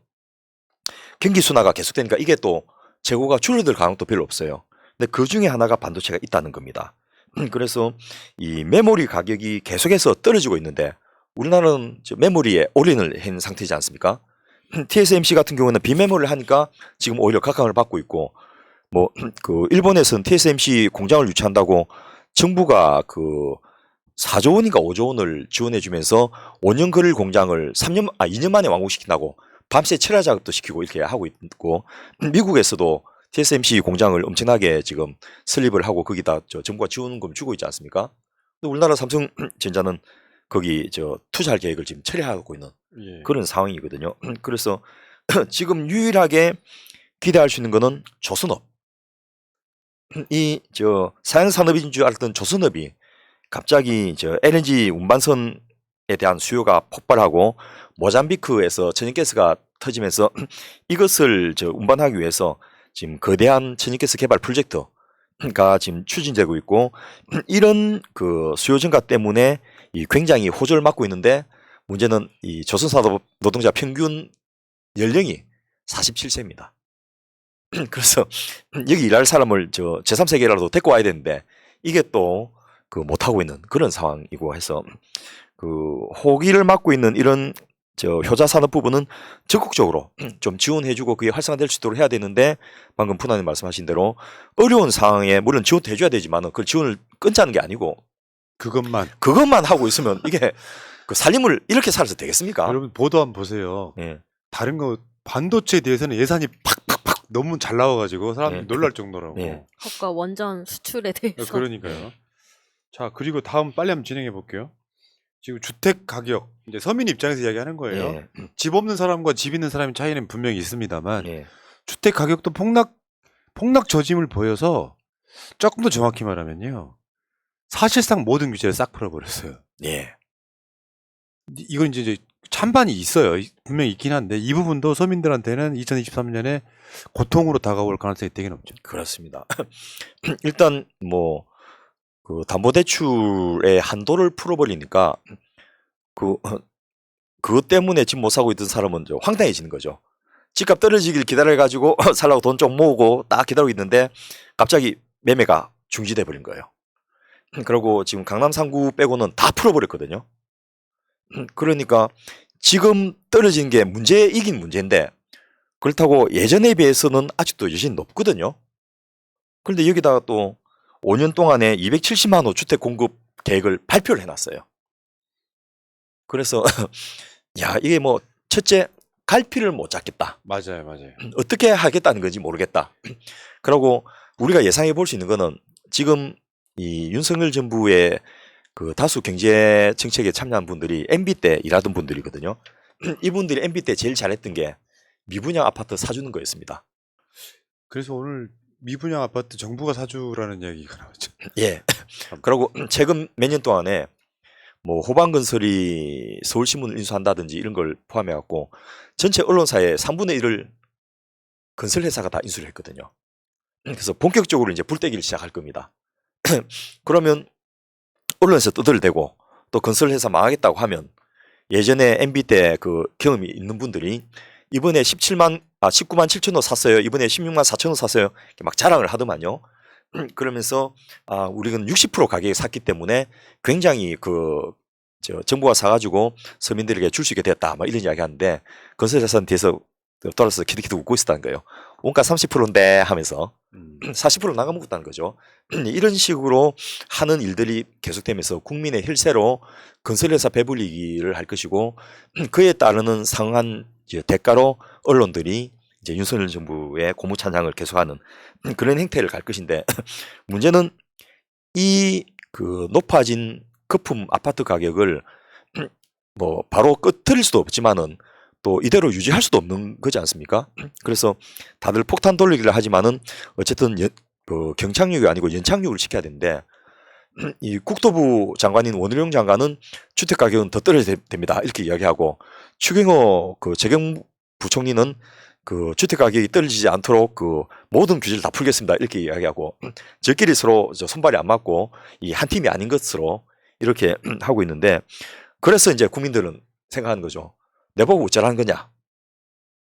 경기 순화가 계속되니까 이게 또 재고가 줄어들 가능성도 별로 없어요. 근데 그 중에 하나가 반도체가 있다는 겁니다. 그래서 이 메모리 가격이 계속해서 떨어지고 있는데 우리나라는 메모리에 올인을 한 상태지 않습니까? TSMC 같은 경우는 비메모리를 하니까 지금 오히려 각광을 받고 있고 뭐 그 일본에서는 TSMC 공장을 유치한다고 정부가 그 4조 원인가 5조 원을 지원해 주면서 5년 거를 공장을 2년 만에 완공시킨다고 밤새 철야 작업도 시키고 이렇게 하고 있고 미국에서도 TSMC 공장을 엄청나게 지금 설립을 하고 거기다 정부가 지원금 주고 있지 않습니까? 근데 우리나라 삼성전자는 거기 투자할 계획을 지금 처리하고 있는 예. 그런 상황이거든요. 그래서 지금 유일하게 기대할 수 있는 거는 조선업. 사양산업인 줄 알았던 조선업이 갑자기 LNG 운반선에 대한 수요가 폭발하고 모잠비크에서 천연가스가 터지면서 이것을 운반하기 위해서 지금 거대한 천연가스 개발 프로젝트가 지금 추진되고 있고 이런 그 수요 증가 때문에 굉장히 호조를 맞고 있는데 문제는 이 조선산업 노동자 평균 연령이 47세입니다. 그래서 여기 일할 사람을 제3세계라도 데리고 와야 되는데 이게 또 그 못하고 있는 그런 상황이고 해서 그 호기를 맞고 있는 이런 효자 산업 부분은 적극적으로 좀 지원해주고 그게 활성화될 수 있도록 해야 되는데 방금 푸나님 말씀하신 대로 어려운 상황에 물론 지원도 해줘야 되지만 그 지원을 끊자는 게 아니고 그것만 하고 있으면 이게 그 살림을 이렇게 살아서 되겠습니까? 여러분 보도 한번 보세요. 예. 다른 거 반도체에 대해서는 예산이 팍팍팍 너무 잘 나와가지고 사람들이 예. 놀랄 정도라고. 예. 아까 원전 수출에 대해서 그러니까요. 자 그리고 다음 빨리 한번 진행해 볼게요. 지금 주택 가격 이제 서민 입장에서 이야기하는 거예요. 예. 집 없는 사람과 집 있는 사람의 차이는 분명히 있습니다만 예. 주택 가격도 폭락 저짐을 보여서 조금 더 정확히 말하면요. 사실상 모든 규제를 싹 풀어버렸어요. 예. 이건 이제 찬반이 있어요. 분명히 있긴 한데 이 부분도 서민들한테는 2023년에 고통으로 다가올 가능성이 되게 높죠. 그렇습니다. 일단 뭐 그 담보대출의 한도를 풀어버리니까 그것 때문에 집 못 사고 있던 사람은 황당해지는 거죠. 집값 떨어지길 기다려가지고 살라고 돈 좀 모으고 딱 기다리고 있는데 갑자기 매매가 중지돼 버린 거예요. 그리고 지금 강남 3구 빼고는 다 풀어버렸거든요. 그러니까 지금 떨어진 게 문제이긴 문제인데 그렇다고 예전에 비해서는 아직도 여전히 높거든요. 그런데 여기다가 또 5년 동안에 270만 호 주택 공급 계획을 발표를 해놨어요. 그래서 야 이게 뭐 첫째 갈피를 못 잡겠다. 맞아요. 어떻게 하겠다는 건지 모르겠다. 그리고 우리가 예상해 볼 수 있는 거는 지금 이 윤석열 정부의 그 다수 경제 정책에 참여한 분들이 MB 때 일하던 분들이거든요. 이분들이 MB 때 제일 잘했던 게 미분양 아파트 사주는 거였습니다. 그래서 오늘 미분양 아파트 정부가 사주라는 이야기가 나왔죠. 예. 그리고 최근 몇 년 동안에 뭐 호반건설이 서울신문을 인수한다든지 이런 걸 포함해갖고 전체 언론사의 3분의 1을 건설회사가 다 인수를 했거든요. 그래서 본격적으로 이제 불떼기를 시작할 겁니다. 그러면 언론에서 떠들대고 또 건설회사 망하겠다고 하면 예전에 MB 때 그 경험이 있는 분들이 이번에 19만 7천 호 샀어요. 이번에 16만 4천 호 샀어요. 막 자랑을 하더만요. 그러면서 우리는 60% 가격에 샀기 때문에 굉장히 정부가 사가지고 서민들에게 줄 수 있게 됐다. 막 이런 이야기 하는데 건설회사는 뒤에서 돌아서 키득키득 웃고 있었다는 거예요. 원가 30%인데 하면서 40% 나가먹었다는 거죠. 이런 식으로 하는 일들이 계속되면서 국민의 혈세로 건설회사 배불리기를 할 것이고 그에 따르는 상한 대가로 언론들이 이제 윤석열 정부의 고무찬장을 계속하는 그런 행태를 갈 것인데 문제는 이 높아진 거품 아파트 가격을 뭐 바로 끄트릴 수도 없지만은 또 이대로 유지할 수도 없는 거지 않습니까? 그래서 다들 폭탄 돌리기를 하지만은 어쨌든 경착륙이 아니고 연착륙을 시켜야 되는데 이 국토부 장관인 원희룡 장관은 주택 가격은 더 떨어져야 됩니다. 이렇게 이야기하고 추경호 재경 부총리는 주택 가격이 떨어지지 않도록 모든 규제를 다 풀겠습니다. 이렇게 이야기하고 저끼리 서로 손발이 안 맞고 이 한 팀이 아닌 것으로 이렇게 하고 있는데 그래서 이제 국민들은 생각하는 거죠. 내보고 어쩌라는 거냐.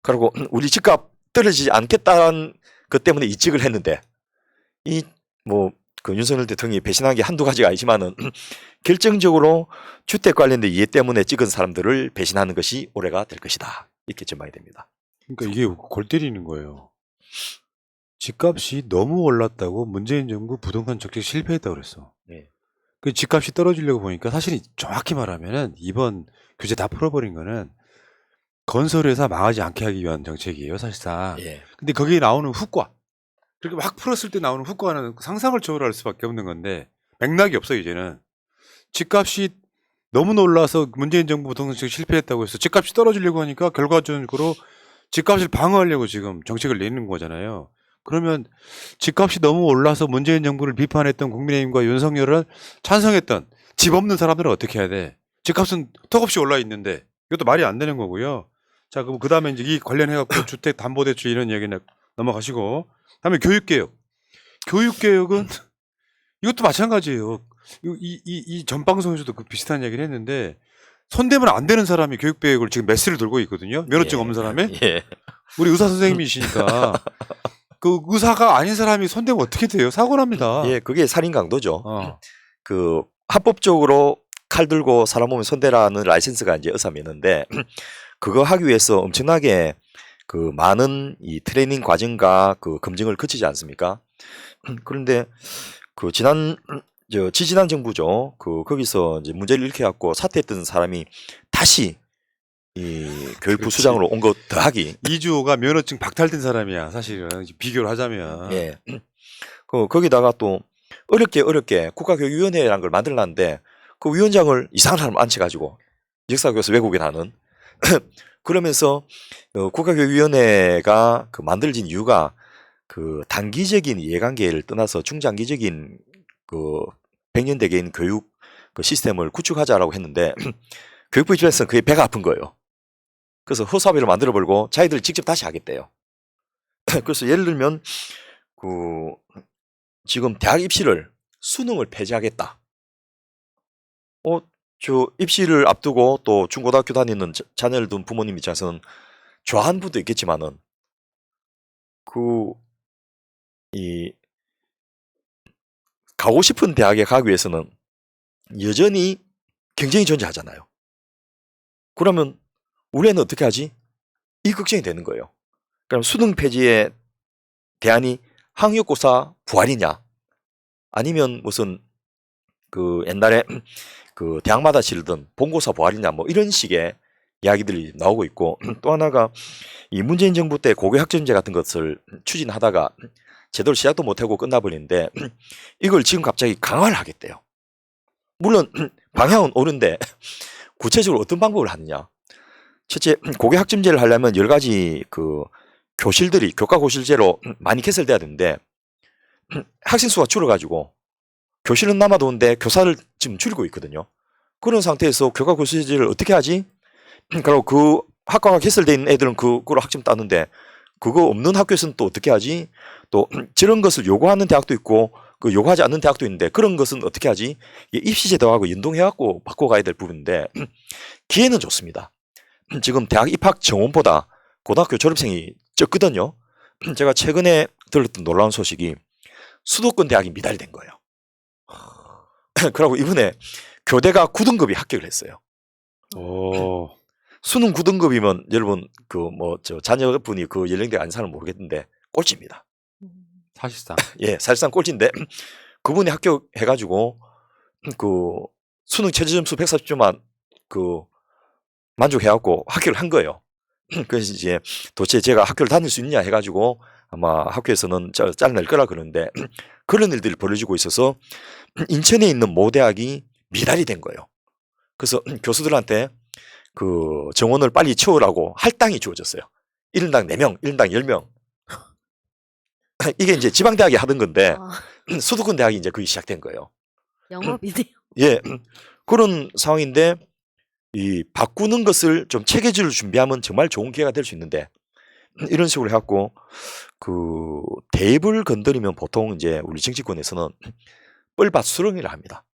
그리고 우리 집값 떨어지지 않겠다는 그 때문에 이직을 했는데 이 뭐 그 윤석열 대통령이 배신한 게 한두 가지가 아니지만은 결정적으로 주택 관련된 이해 때문에 찍은 사람들을 배신하는 것이 올해가 될 것이다. 이렇게 전망이 됩니다. 그러니까 이게 골 때리는 거예요. 집값이 너무 올랐다고 문재인 정부 부동산 정책 실패했다고 그랬어. 네. 그 집값이 떨어지려고 보니까 사실 정확히 말하면은 이번 규제 다 풀어버린 거는 건설회사 망하지 않게 하기 위한 정책이에요, 사실상. 예. 근데 거기에 나오는 후과. 그렇게 막 풀었을 때 나오는 후과는 상상을 초월할 수밖에 없는 건데 맥락이 없어요, 이제는. 집값이 너무 놀라서 문재인 정부 부동산 정책 실패했다고 해서 집값이 떨어지려고 하니까 결과적으로 집값을 방어하려고 지금 정책을 내는 거잖아요. 그러면 집값이 너무 올라서 문재인 정부를 비판했던 국민의힘과 윤석열을 찬성했던 집 없는 사람들은 어떻게 해야 돼? 집값은 턱없이 올라 있는데 이것도 말이 안 되는 거고요. 자, 그럼 그 다음에 이제 이 관련해갖고 주택담보대출 이런 얘기는 넘어가시고, 다음에 교육개혁. 교육개혁은 이것도 마찬가지예요. 이 전 방송에서도 그 비슷한 얘기를 했는데 손대면 안 되는 사람이 교육개혁을 지금 메스를 돌고 있거든요. 면허증 예. 없는 사람이. 예. 우리 의사 선생님이시니까 그 의사가 아닌 사람이 손대면 어떻게 돼요? 사고 납니다. 예, 그게 살인 강도죠. 어. 그 합법적으로 칼 들고 사람 보면 손대라는 라이센스가 이제 의사 면허인데 그거 하기 위해서 엄청나게 그 많은 이 트레이닝 과정과 그 검증을 거치지 않습니까? 그런데 그 지지난 정부죠. 그 거기서 이제 문제를 일으켜갖고 사퇴했던 사람이 다시 이 교육부 그렇지. 수장으로 온 것 더하기. 이주호가 면허증 박탈된 사람이야. 사실은 비교를 하자면. 예. 거기다가 또 어렵게 국가교육위원회라는 걸 만들었는데 그 위원장을 이상한 사람 앉혀가지고 역사교에서 외국인 하는 그러면서 국가교육위원회가 그 만들어진 이유가 그 단기적인 이해관계를 떠나서 중장기적인 그 100년 대계인 교육 그 시스템을 구축하자라고 했는데 교육부 입장에서는 그게 배가 아픈 거예요. 그래서 허수아비를 만들어버리고 자기들 직접 다시 하겠대요. 그래서 예를 들면 그 지금 대학 입시를 수능을 폐지하겠다. 저 입시를 앞두고 또 중고등학교 다니는 자녀를 둔 부모님 입장에서는 좋아하는 분도 있겠지만은 이 가고 싶은 대학에 가기 위해서는 여전히 경쟁이 존재하잖아요. 그러면 우리 애는 어떻게 하지? 이 걱정이 되는 거예요. 그럼 수능 폐지의 대안이 학력고사 부활이냐? 아니면 무슨 그 옛날에 그 대학마다 치르던 본고사 부활이냐 뭐 이런 식의 이야기들이 나오고 있고 또 하나가 이 문재인 정부 때 고교 학점제 같은 것을 추진하다가 제대로 시작도 못하고 끝나버리는데 이걸 지금 갑자기 강화를 하겠대요. 물론 방향은 옳은데 구체적으로 어떤 방법을 하느냐. 첫째, 고교 학점제를 하려면 여러 가지 그 교실들이 교과고실제로 많이 개설돼야 되는데 학생 수가 줄어가지고 교실은 남아도는데 교사를 지금 줄이고 있거든요. 그런 상태에서 교과고실제를 어떻게 하지? 그리고 그 학과가 개설돼 있는 애들은 그걸 학점 따는데 그거 없는 학교에서는 또 어떻게 하지? 또 저런 것을 요구하는 대학도 있고 그 요구하지 않는 대학도 있는데 그런 것은 어떻게 하지? 입시제도하고 연동해갖고 바꿔가야 될 부분인데 기회는 좋습니다. 지금 대학 입학 정원보다 고등학교 졸업생이 적거든요. 제가 최근에 들었던 놀라운 소식이 수도권 대학이 미달된 거예요. 그러고 이번에 교대가 9등급이 합격을 했어요. 오. 수능 9등급이면 여러분 그 뭐 저 자녀분이 그 연령대 아닌 사람은 모르겠는데 꼴찌입니다. 사실상. 예, 사실상 꼴찌인데 그분이 합격해가지고 그 수능 최저 점수 140점만 그 만족해갖고 합격을 한 거예요. 그래서 이제 도대체 제가 학교를 다닐 수 있냐 해가지고 아마 학교에서는 잘라낼 거라 그러는데 그런 일들이 벌어지고 있어서 인천에 있는 모 대학이 미달이 된 거예요. 그래서 교수들한테 그 정원을 빨리 채우라고 할당이 주어졌어요. 1인당 4명, 1인당 10명. 이게 이제 지방대학이 하던 건데 수도권 대학이 이제 그게 시작된 거예요. 영업이네요. 예, 그런 상황인데 이 바꾸는 것을 좀 체계적으로 준비하면 정말 좋은 기회가 될 수 있는데 이런 식으로 해갖고 그 대입을 건드리면 보통 이제 우리 정치권에서는 뻘밭 수렁이라 합니다.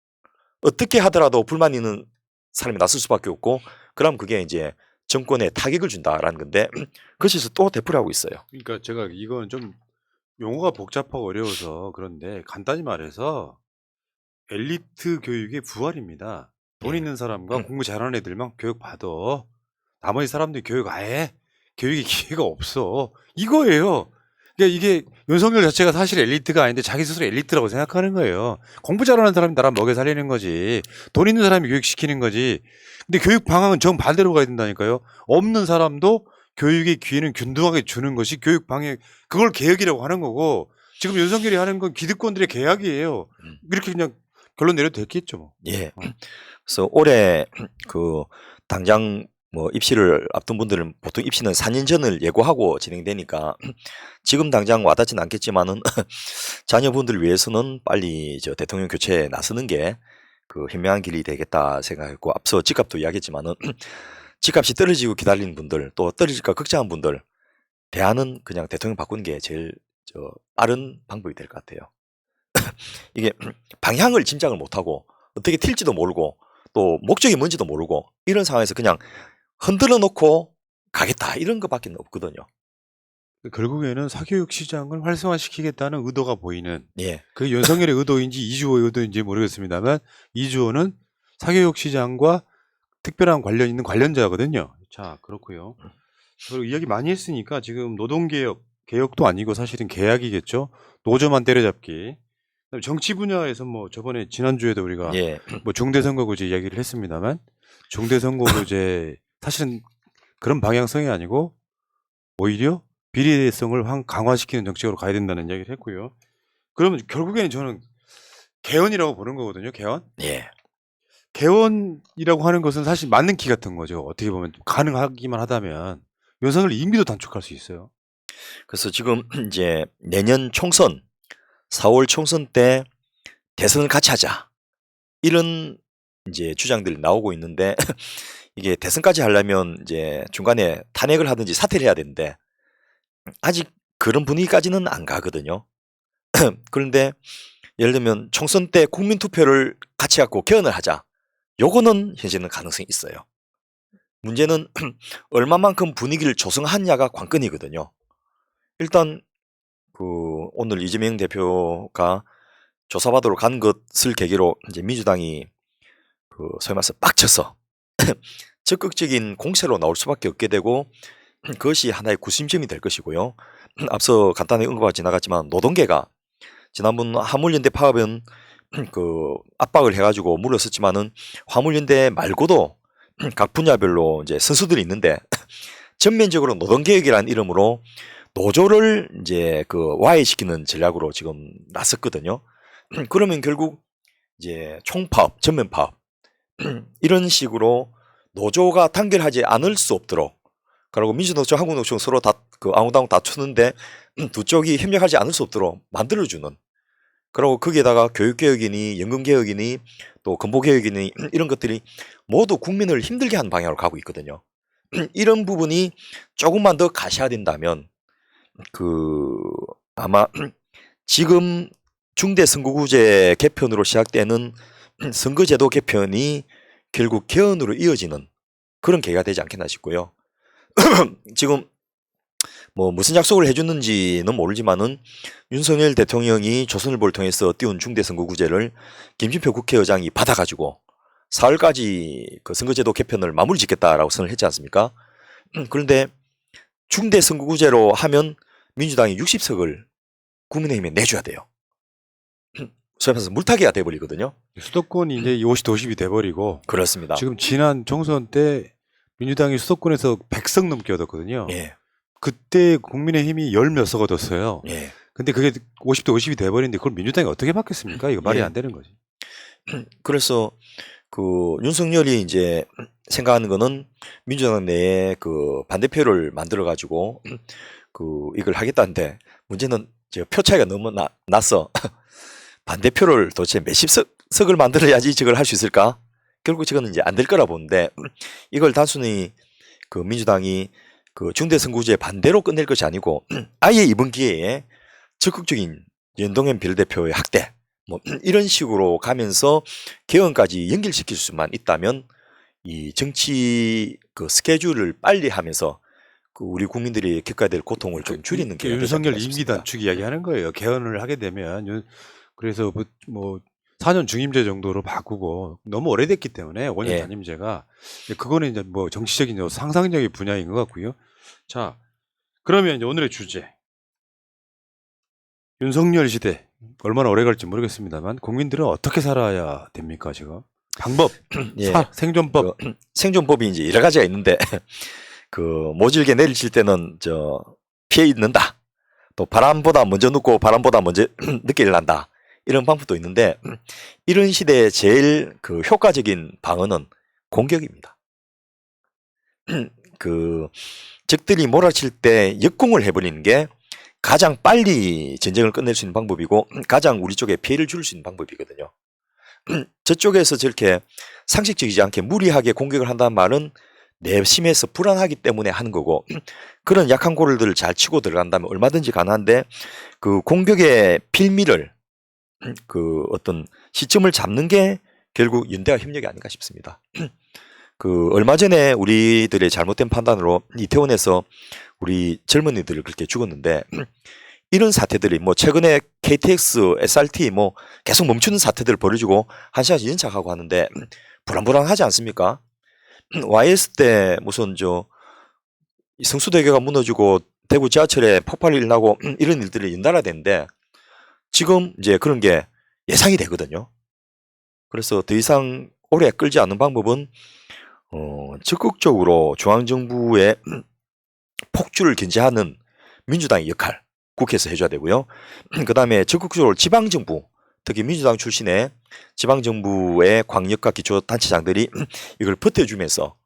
어떻게 하더라도 불만 있는 사람이 나설 수밖에 없고 그럼 그게 이제 정권에 타격을 준다라는 건데 그것에서 또 되풀이하고 있어요. 그러니까 제가 이건 좀 용어가 복잡하고 어려워서 그런데 간단히 말해서 엘리트 교육의 부활입니다. 돈 예. 있는 사람과 공부 잘하는 애들만 교육 받아. 나머지 사람들이 교육 아예 교육의 기회가 없어. 이거예요. 그러니까 이게 윤석열 자체가 사실 엘리트가 아닌데 자기 스스로 엘리트라고 생각하는 거예요. 공부 잘하는 사람이 나라 먹여 살리는 거지. 돈 있는 사람이 교육시키는 거지. 근데 교육 방향은 정반대로 가야 된다니까요. 없는 사람도 교육의 기회는 균등하게 주는 것이 교육 방향, 그걸 개혁이라고 하는 거고, 지금 윤석열이 하는 건 기득권들의 개혁이에요. 이렇게 그냥 결론 내려도 됐겠죠. 뭐. 예. 그래서 올해 그 당장 뭐 입시를 앞둔 분들은 보통 입시는 4년 전을 예고하고 진행되니까 지금 당장 와닿지는 않겠지만은 자녀분들 위해서는 빨리 저 대통령 교체에 나서는 게 그 현명한 길이 되겠다 생각했고, 앞서 집값도 이야기했지만은 집값이 떨어지고 기다리는 분들, 또 떨어질까 걱정한 분들, 대안은 그냥 대통령 바꾸는 게 제일 빠른 방법이 될 것 같아요. 이게 방향을 짐작을 못하고 어떻게 튈지도 모르고 또 목적이 뭔지도 모르고 이런 상황에서 그냥 흔들어 놓고 가겠다 이런 것밖에 없거든요. 결국에는 사교육 시장을 활성화시키겠다는 의도가 보이는, 예. 그 윤석열의 의도인지 이주호의 의도인지 모르겠습니다만 이주호는 사교육 시장과 특별한 관련 있는 관련자거든요. 자, 그렇고요. 그리고 이야기 많이 했으니까 지금 노동개혁, 개혁도 아니고 사실은 계약이겠죠. 노조만 때려잡기. 그다음에 정치 분야에서 뭐 저번에 지난주에도 우리가 예. 뭐 중대선거구제 이야기를 했습니다만, 중대선거구제 사실은 그런 방향성이 아니고 오히려 비례대성을 강화시키는 정책으로 가야 된다는 이야기를 했고요. 그러면 결국에는 저는 개헌이라고 보는 거거든요. 개헌. 예. 개헌이라고 하는 것은 사실 맞는 키 같은 거죠. 어떻게 보면 가능하기만 하다면 윤석열 임기도 단축할 수 있어요. 그래서 지금 이제 내년 총선 4월 총선 때 대선을 같이 하자 이런 이제 주장들이 나오고 있는데 이게 대선까지 하려면 이제 중간에 탄핵을 하든지 사퇴를 해야 되는데 아직 그런 분위기까지는 안 가거든요. 그런데 예를 들면 총선 때 국민 투표를 같이 갖고 개헌을 하자. 요거는 현재는 가능성이 있어요. 문제는 얼마만큼 분위기를 조성하냐가 관건이거든요. 일단 그 오늘 이재명 대표가 조사받으러 간 것을 계기로 이제 민주당이 그 소위 말해서 빡쳐서 적극적인 공세로 나올 수밖에 없게 되고 그것이 하나의 구심점이 될 것이고요. 앞서 간단히 언급하 지나갔지만 노동계가 지난번 화물연대 파업은 그 압박을 해가지고 물러섰지만은 화물연대 말고도 각 분야별로 이제 선수들이 있는데 전면적으로 노동개혁이라는 이름으로 노조를 이제 그 와해시키는 전략으로 지금 나섰거든요. 그러면 결국 이제 총파업, 전면 파업 이런 식으로 노조가 단결하지 않을 수 없도록, 그리고 민주노총, 한국노총 서로 다 그 아웅다웅 다투는데 두 쪽이 협력하지 않을 수 없도록 만들어주는, 그리고 거기에다가 교육개혁이니 연금개혁이니 또 건보개혁이니 이런 것들이 모두 국민을 힘들게 하는 방향으로 가고 있거든요. 이런 부분이 조금만 더 가시화된다면 그 아마 지금 중대선거구제 개편으로 시작되는 선거제도 개편이 결국 개헌으로 이어지는 그런 계기가 되지 않겠나 싶고요. 지금 뭐 무슨 약속을 해줬는지는 모르지만은 윤석열 대통령이 조선일보를 통해서 띄운 중대선거구제를 김진표 국회의장이 받아가지고 4월까지 그 선거제도 개편을 마무리 짓겠다라고 선을 했지 않습니까? 그런데 중대선거구제로 하면 민주당이 60석을 국민의힘에 내줘야 돼요. 소위 말해서 물타기가 돼버리거든요. 수도권이 이제 50대50이 돼버리고, 그렇습니다. 지금 지난 총선 때 민주당이 수도권에서 100석 넘게 얻었거든요. 예, 그때 국민의힘이 10몇 석 얻었어요. 예. 근데 그게 50대50이 돼버리는데 그걸 민주당이 어떻게 바뀌었습니까? 이거 말이 예. 안 되는 거지. 그래서 그 윤석열이 이제 생각하는 거는 민주당 내에 그 반대표를 만들어 가지고 그 이걸 하겠다는데, 문제는 저 표 차이가 너무 나서 반대표를 도대체 몇십 석을 만들어야지 저걸 할 수 있을까? 결국 저거는 이제 안 될 거라 보는데, 이걸 단순히 그 민주당이 그 중대선거구제 반대로 끝낼 것이 아니고 아예 이번 기회에 적극적인 연동형 비례대표의 확대 뭐 이런 식으로 가면서 개헌까지 연결시킬 수만 있다면 이 정치 그 스케줄을 빨리 하면서 우리 국민들이 겪어야 될 고통을 좀 줄이는 게 윤석열 임기 단축 이야기하는 거예요. 개헌을 하게 되면 그래서 뭐 4년 중임제 정도로 바꾸고 너무 오래됐기 때문에 5년 예. 단임제가 그거는 이제 뭐 정치적인 상상력의 분야인 것 같고요. 자, 그러면 이제 오늘의 주제 윤석열 시대 얼마나 오래 갈지 모르겠습니다만 국민들은 어떻게 살아야 됩니까 지금? 방법, 예. 생존법. 생존법이 이제 여러 가지가 있는데 그 모질게 내리칠 때는 피해 있는다. 또 바람보다 먼저 눕고 바람보다 먼저 늦게 일어난다. 이런 방법도 있는데 이런 시대에 제일 그 효과적인 방어는 공격입니다. 그 적들이 몰아칠 때 역공을 해버리는 게 가장 빨리 전쟁을 끝낼 수 있는 방법이고 가장 우리 쪽에 피해를 줄 수 있는 방법이거든요. 저쪽에서 저렇게 상식적이지 않게 무리하게 공격을 한다는 말은 내심에서 불안하기 때문에 하는 거고 그런 약한 고를들을 잘 치고 들어간다면 얼마든지 가능한데 그 공격의 필미를 그 어떤 시점을 잡는 게 결국 연대와 협력이 아닌가 싶습니다. 그 얼마 전에 우리들의 잘못된 판단으로 이태원에서 우리 젊은이들을 그렇게 죽었는데 이런 사태들이 뭐 최근에 KTX, SRT 뭐 계속 멈추는 사태들을 벌어지고 한 시간씩 연착하고 하는데 불안불안하지 않습니까? YS 때 무슨 성수대교가 무너지고 대구 지하철에 폭발이 일어나고 이런 일들이 연달아 되는데 지금 이제 그런 게 예상이 되거든요. 그래서 더 이상 오래 끌지 않는 방법은 적극적으로 중앙정부의 폭주를 견제하는 민주당의 역할 국회에서 해줘야 되고요. 그 다음에 적극적으로 지방정부 특히 민주당 출신의 지방정부의 광역과 기초단체장들이 이걸 버텨주면서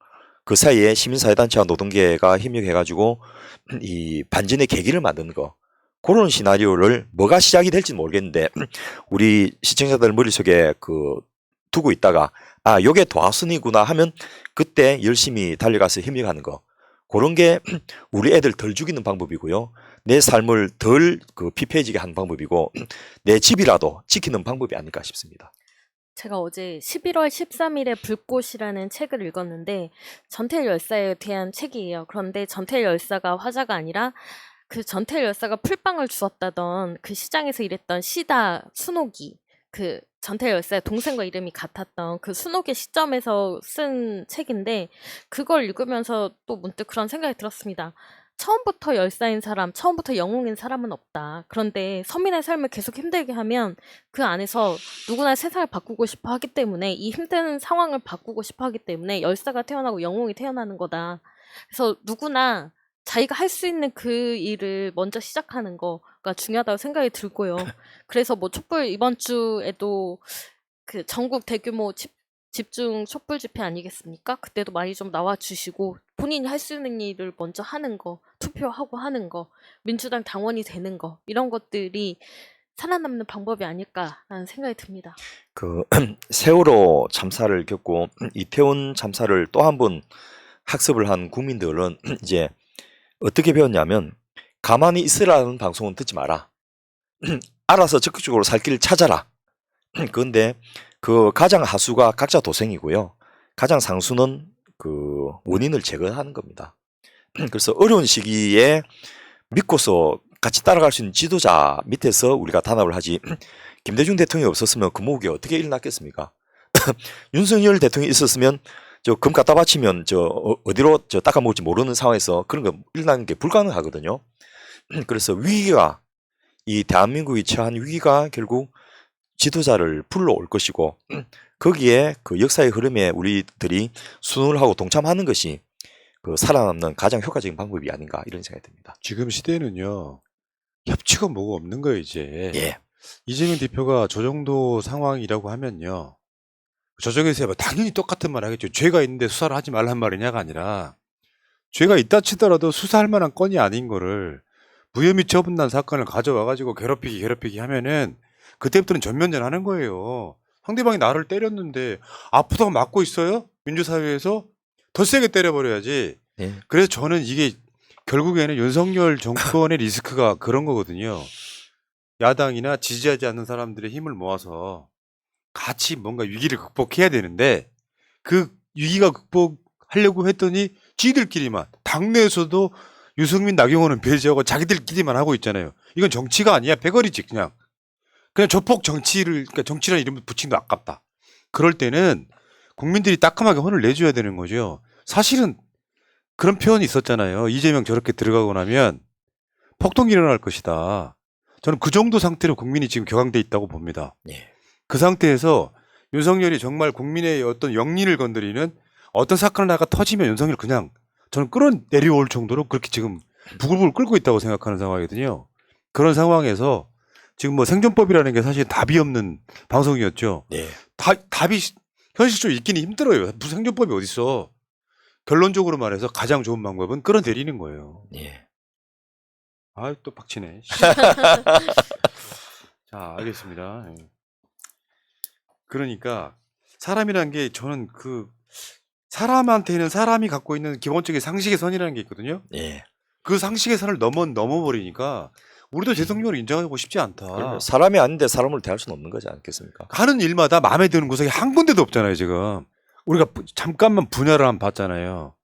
그 사이에 시민사회단체와 노동계가 협력해가지고 이 반전의 계기를 만드는 거 그런 시나리오를 뭐가 시작이 될지는 모르겠는데 우리 시청자들 머릿속에 두고 있다가 요게 도화선이구나 하면 그때 열심히 달려가서 협력하는 거 그런 게 우리 애들 덜 죽이는 방법이고요. 내 삶을 덜 피폐해지게 하는 방법이고 내 집이라도 지키는 방법이 아닐까 싶습니다. 제가 어제 11월 13일에 불꽃이라는 책을 읽었는데 전태일 열사에 대한 책이에요. 그런데 전태일 열사가 화자가 아니라 그 전태일 열사가 풀빵을 주었다던 그 시장에서 일했던 시다 순옥이 그 전태일 열사의 동생과 이름이 같았던 그 순옥의 시점에서 쓴 책인데 그걸 읽으면서 또 문득 그런 생각이 들었습니다. 처음부터 열사인 사람, 처음부터 영웅인 사람은 없다. 그런데 서민의 삶을 계속 힘들게 하면 그 안에서 누구나 세상을 바꾸고 싶어 하기 때문에 이 힘든 상황을 바꾸고 싶어 하기 때문에 열사가 태어나고 영웅이 태어나는 거다. 그래서 누구나 자기가 할 수 있는 그 일을 먼저 시작하는 거가 중요하다고 생각이 들고요. 그래서 뭐 촛불 이번 주에도 그 전국 대규모 집중 촛불 집회 아니겠습니까? 그때도 많이 좀 나와주시고 본인이 할 수 있는 일을 먼저 하는 거, 투표하고 하는 거, 민주당 당원이 되는 거 이런 것들이 살아남는 방법이 아닐까라는 생각이 듭니다. 그 세월호 참사를 겪고 이태원 참사를 또 한 번 학습을 한 국민들은 이제 어떻게 배웠냐면 가만히 있으라는 방송은 듣지 마라. 알아서 적극적으로 살 길을 찾아라. 그런데 그 가장 하수가 각자 도생이고요. 가장 상수는 그 원인을 제거하는 겁니다. 그래서 어려운 시기에 믿고서 같이 따라갈 수 있는 지도자 밑에서 우리가 단합을 하지. 김대중 대통령이 없었으면 그 목이 어떻게 일어났겠습니까? 윤석열 대통령이 있었으면 금 갖다 바치면 어디로 닦아 먹을지 모르는 상황에서 그런 거 일어나는 게 불가능하거든요. 그래서 위기가 이 대한민국이 처한 위기가 결국 지도자를 불러올 것이고 거기에 그 역사의 흐름에 우리들이 순응을 하고 동참하는 것이 그 살아남는 가장 효과적인 방법이 아닌가 이런 생각이 듭니다. 지금 시대는요. 협치가 뭐가 없는 거예요 이제. 예. 이재명 대표가 저 정도 상황이라고 하면요. 저쪽에서 당연히 똑같은 말 하겠죠. 죄가 있는데 수사를 하지 말란 말이냐가 아니라 죄가 있다 치더라도 수사할 만한 건이 아닌 거를 무혐의 처분난 사건을 가져와가지고 괴롭히기 하면은 그때부터는 전면전하는 거예요. 상대방이 나를 때렸는데 아프다고 맞고 있어요? 민주사회에서 더 세게 때려버려야지. 예. 그래서 저는 이게 결국에는 윤석열 정권의 리스크가 그런 거거든요. 야당이나 지지하지 않는 사람들의 힘을 모아서 같이 뭔가 위기를 극복해야 되는데 그 위기가 극복하려고 했더니 지들끼리만 당내에서도 유승민, 나경원은 배제하고 자기들끼리만 하고 있잖아요. 이건 정치가 아니야. 패거리지 그냥. 그냥 조폭 정치를 그러니까 정치라는 이름을 붙인 거 아깝다. 그럴 때는 국민들이 따끔하게 혼을 내줘야 되는 거죠. 사실은 그런 표현이 있었잖아요. 이재명 저렇게 들어가고 나면 폭동이 일어날 것이다. 저는 그 정도 상태로 국민이 지금 격앙돼 있다고 봅니다. 예. 그 상태에서 윤석열이 정말 국민의 어떤 영린을 건드리는 어떤 사건 하나가 터지면 윤석열 그냥 저는 끌어내려올 정도로 그렇게 지금 부글부글 끓고 있다고 생각하는 상황이거든요. 그런 상황에서 지금 뭐 생존법이라는 게 사실 답이 없는 방송이었죠. 예. 답이 현실적으로 있기는 힘들어요. 무슨 생존법이 어딨어. 결론적으로 말해서 가장 좋은 방법은 끌어내리는 거예요. 예. 아, 또 빡치네. 자, 알겠습니다. 예. 그러니까 사람이라는 게 저는 그 사람한테는 사람이 갖고 있는 기본적인 상식의 선이라는 게 있거든요. 예. 그 상식의 선을 넘어버리니까 우리도 대통령을 인정하고 싶지 않다. 그럼요. 사람이 아닌데 사람으로 대할 수는 없는 거지 않겠습니까? 하는 일마다 마음에 드는 구석이 한 군데도 없잖아요, 지금. 우리가 잠깐만 분야를 한번 봤잖아요.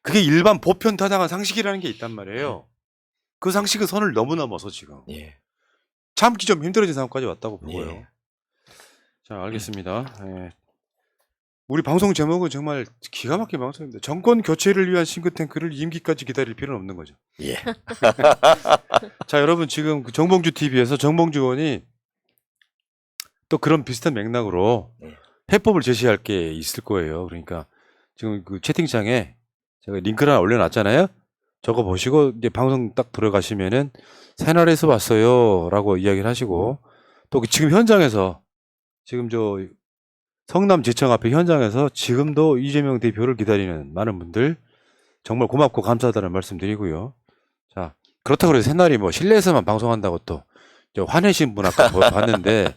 그게 일반 보편 타당한 상식이라는 게 있단 말이에요. 그 상식의 선을 너무 넘어서 지금. 예. 참기 좀 힘들어진 상황까지 왔다고 보고요. 예. 자, 알겠습니다. 예. 우리 방송 제목은 정말 기가 막힌 방송입니다. 정권 교체를 위한 싱크탱크를 임기까지 기다릴 필요는 없는 거죠. 예. 자, 여러분 지금 그 정봉주 TV에서 정봉주 의원이 또 그런 비슷한 맥락으로 네. 해법을 제시할 게 있을 거예요. 그러니까 지금 그 채팅창에 제가 링크를 하나 올려놨잖아요. 저거 보시고 이제 방송 딱 들어가시면은 새날에서 왔어요라고 이야기를 하시고 또 지금 현장에서 지금 저 성남지청 앞에 현장에서 지금도 이재명 대표를 기다리는 많은 분들 정말 고맙고 감사하다는 말씀드리고요. 자, 그렇다고 해서 새날이 뭐 실내에서만 방송한다고 또 화내신 분 아까 봤는데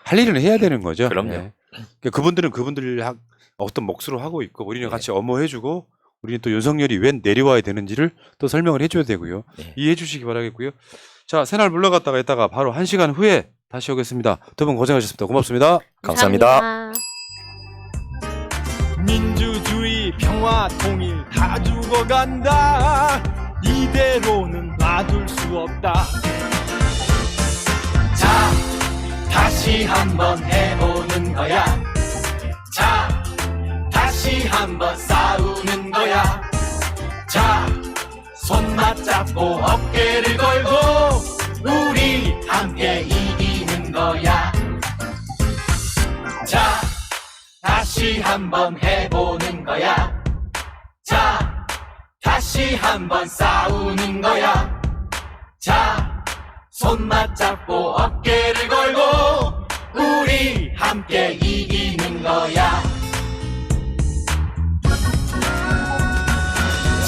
할 일은 해야 되는 거죠. 그럼요. 네. 그러니까 그분들은 그분들 어떤 몫으로 하고 있고 우리는 같이 엄호해주고 우리는 또 윤석열이 왜 내려와야 되는지를 또 설명을 해줘야 되고요. 네. 이해해 주시기 바라겠고요. 자, 새날 물러갔다가 있다가 바로 1시간 후에 다시 오겠습니다. 두 분 고생하셨습니다. 고맙습니다. 감사합니다. 민주주의 평화 통일 다 죽어간다 이대로는 놔둘 수 없다 자 다시 한번 해보는 거야 자 다시 한번 싸우는 거야 자 손 맞잡고 어깨를 걸고 우리 함께 이기는 거야 자 다시 한번 해보는 거야 자 다시 한번 싸우는 거야 자 손 맞잡고 어깨를 걸고 우리 함께 이기는 거야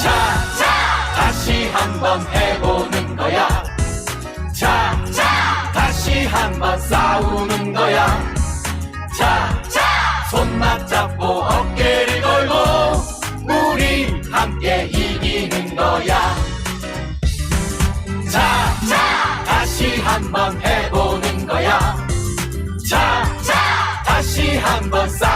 자 다시 한번 해보는 거야 자 다시 한번 싸우는 거야 자 손 맞잡고 어깨를 걸고 우리 함께 이기는 거야 자 다시 한번 해보는 거야 자 다시 한번 싸우는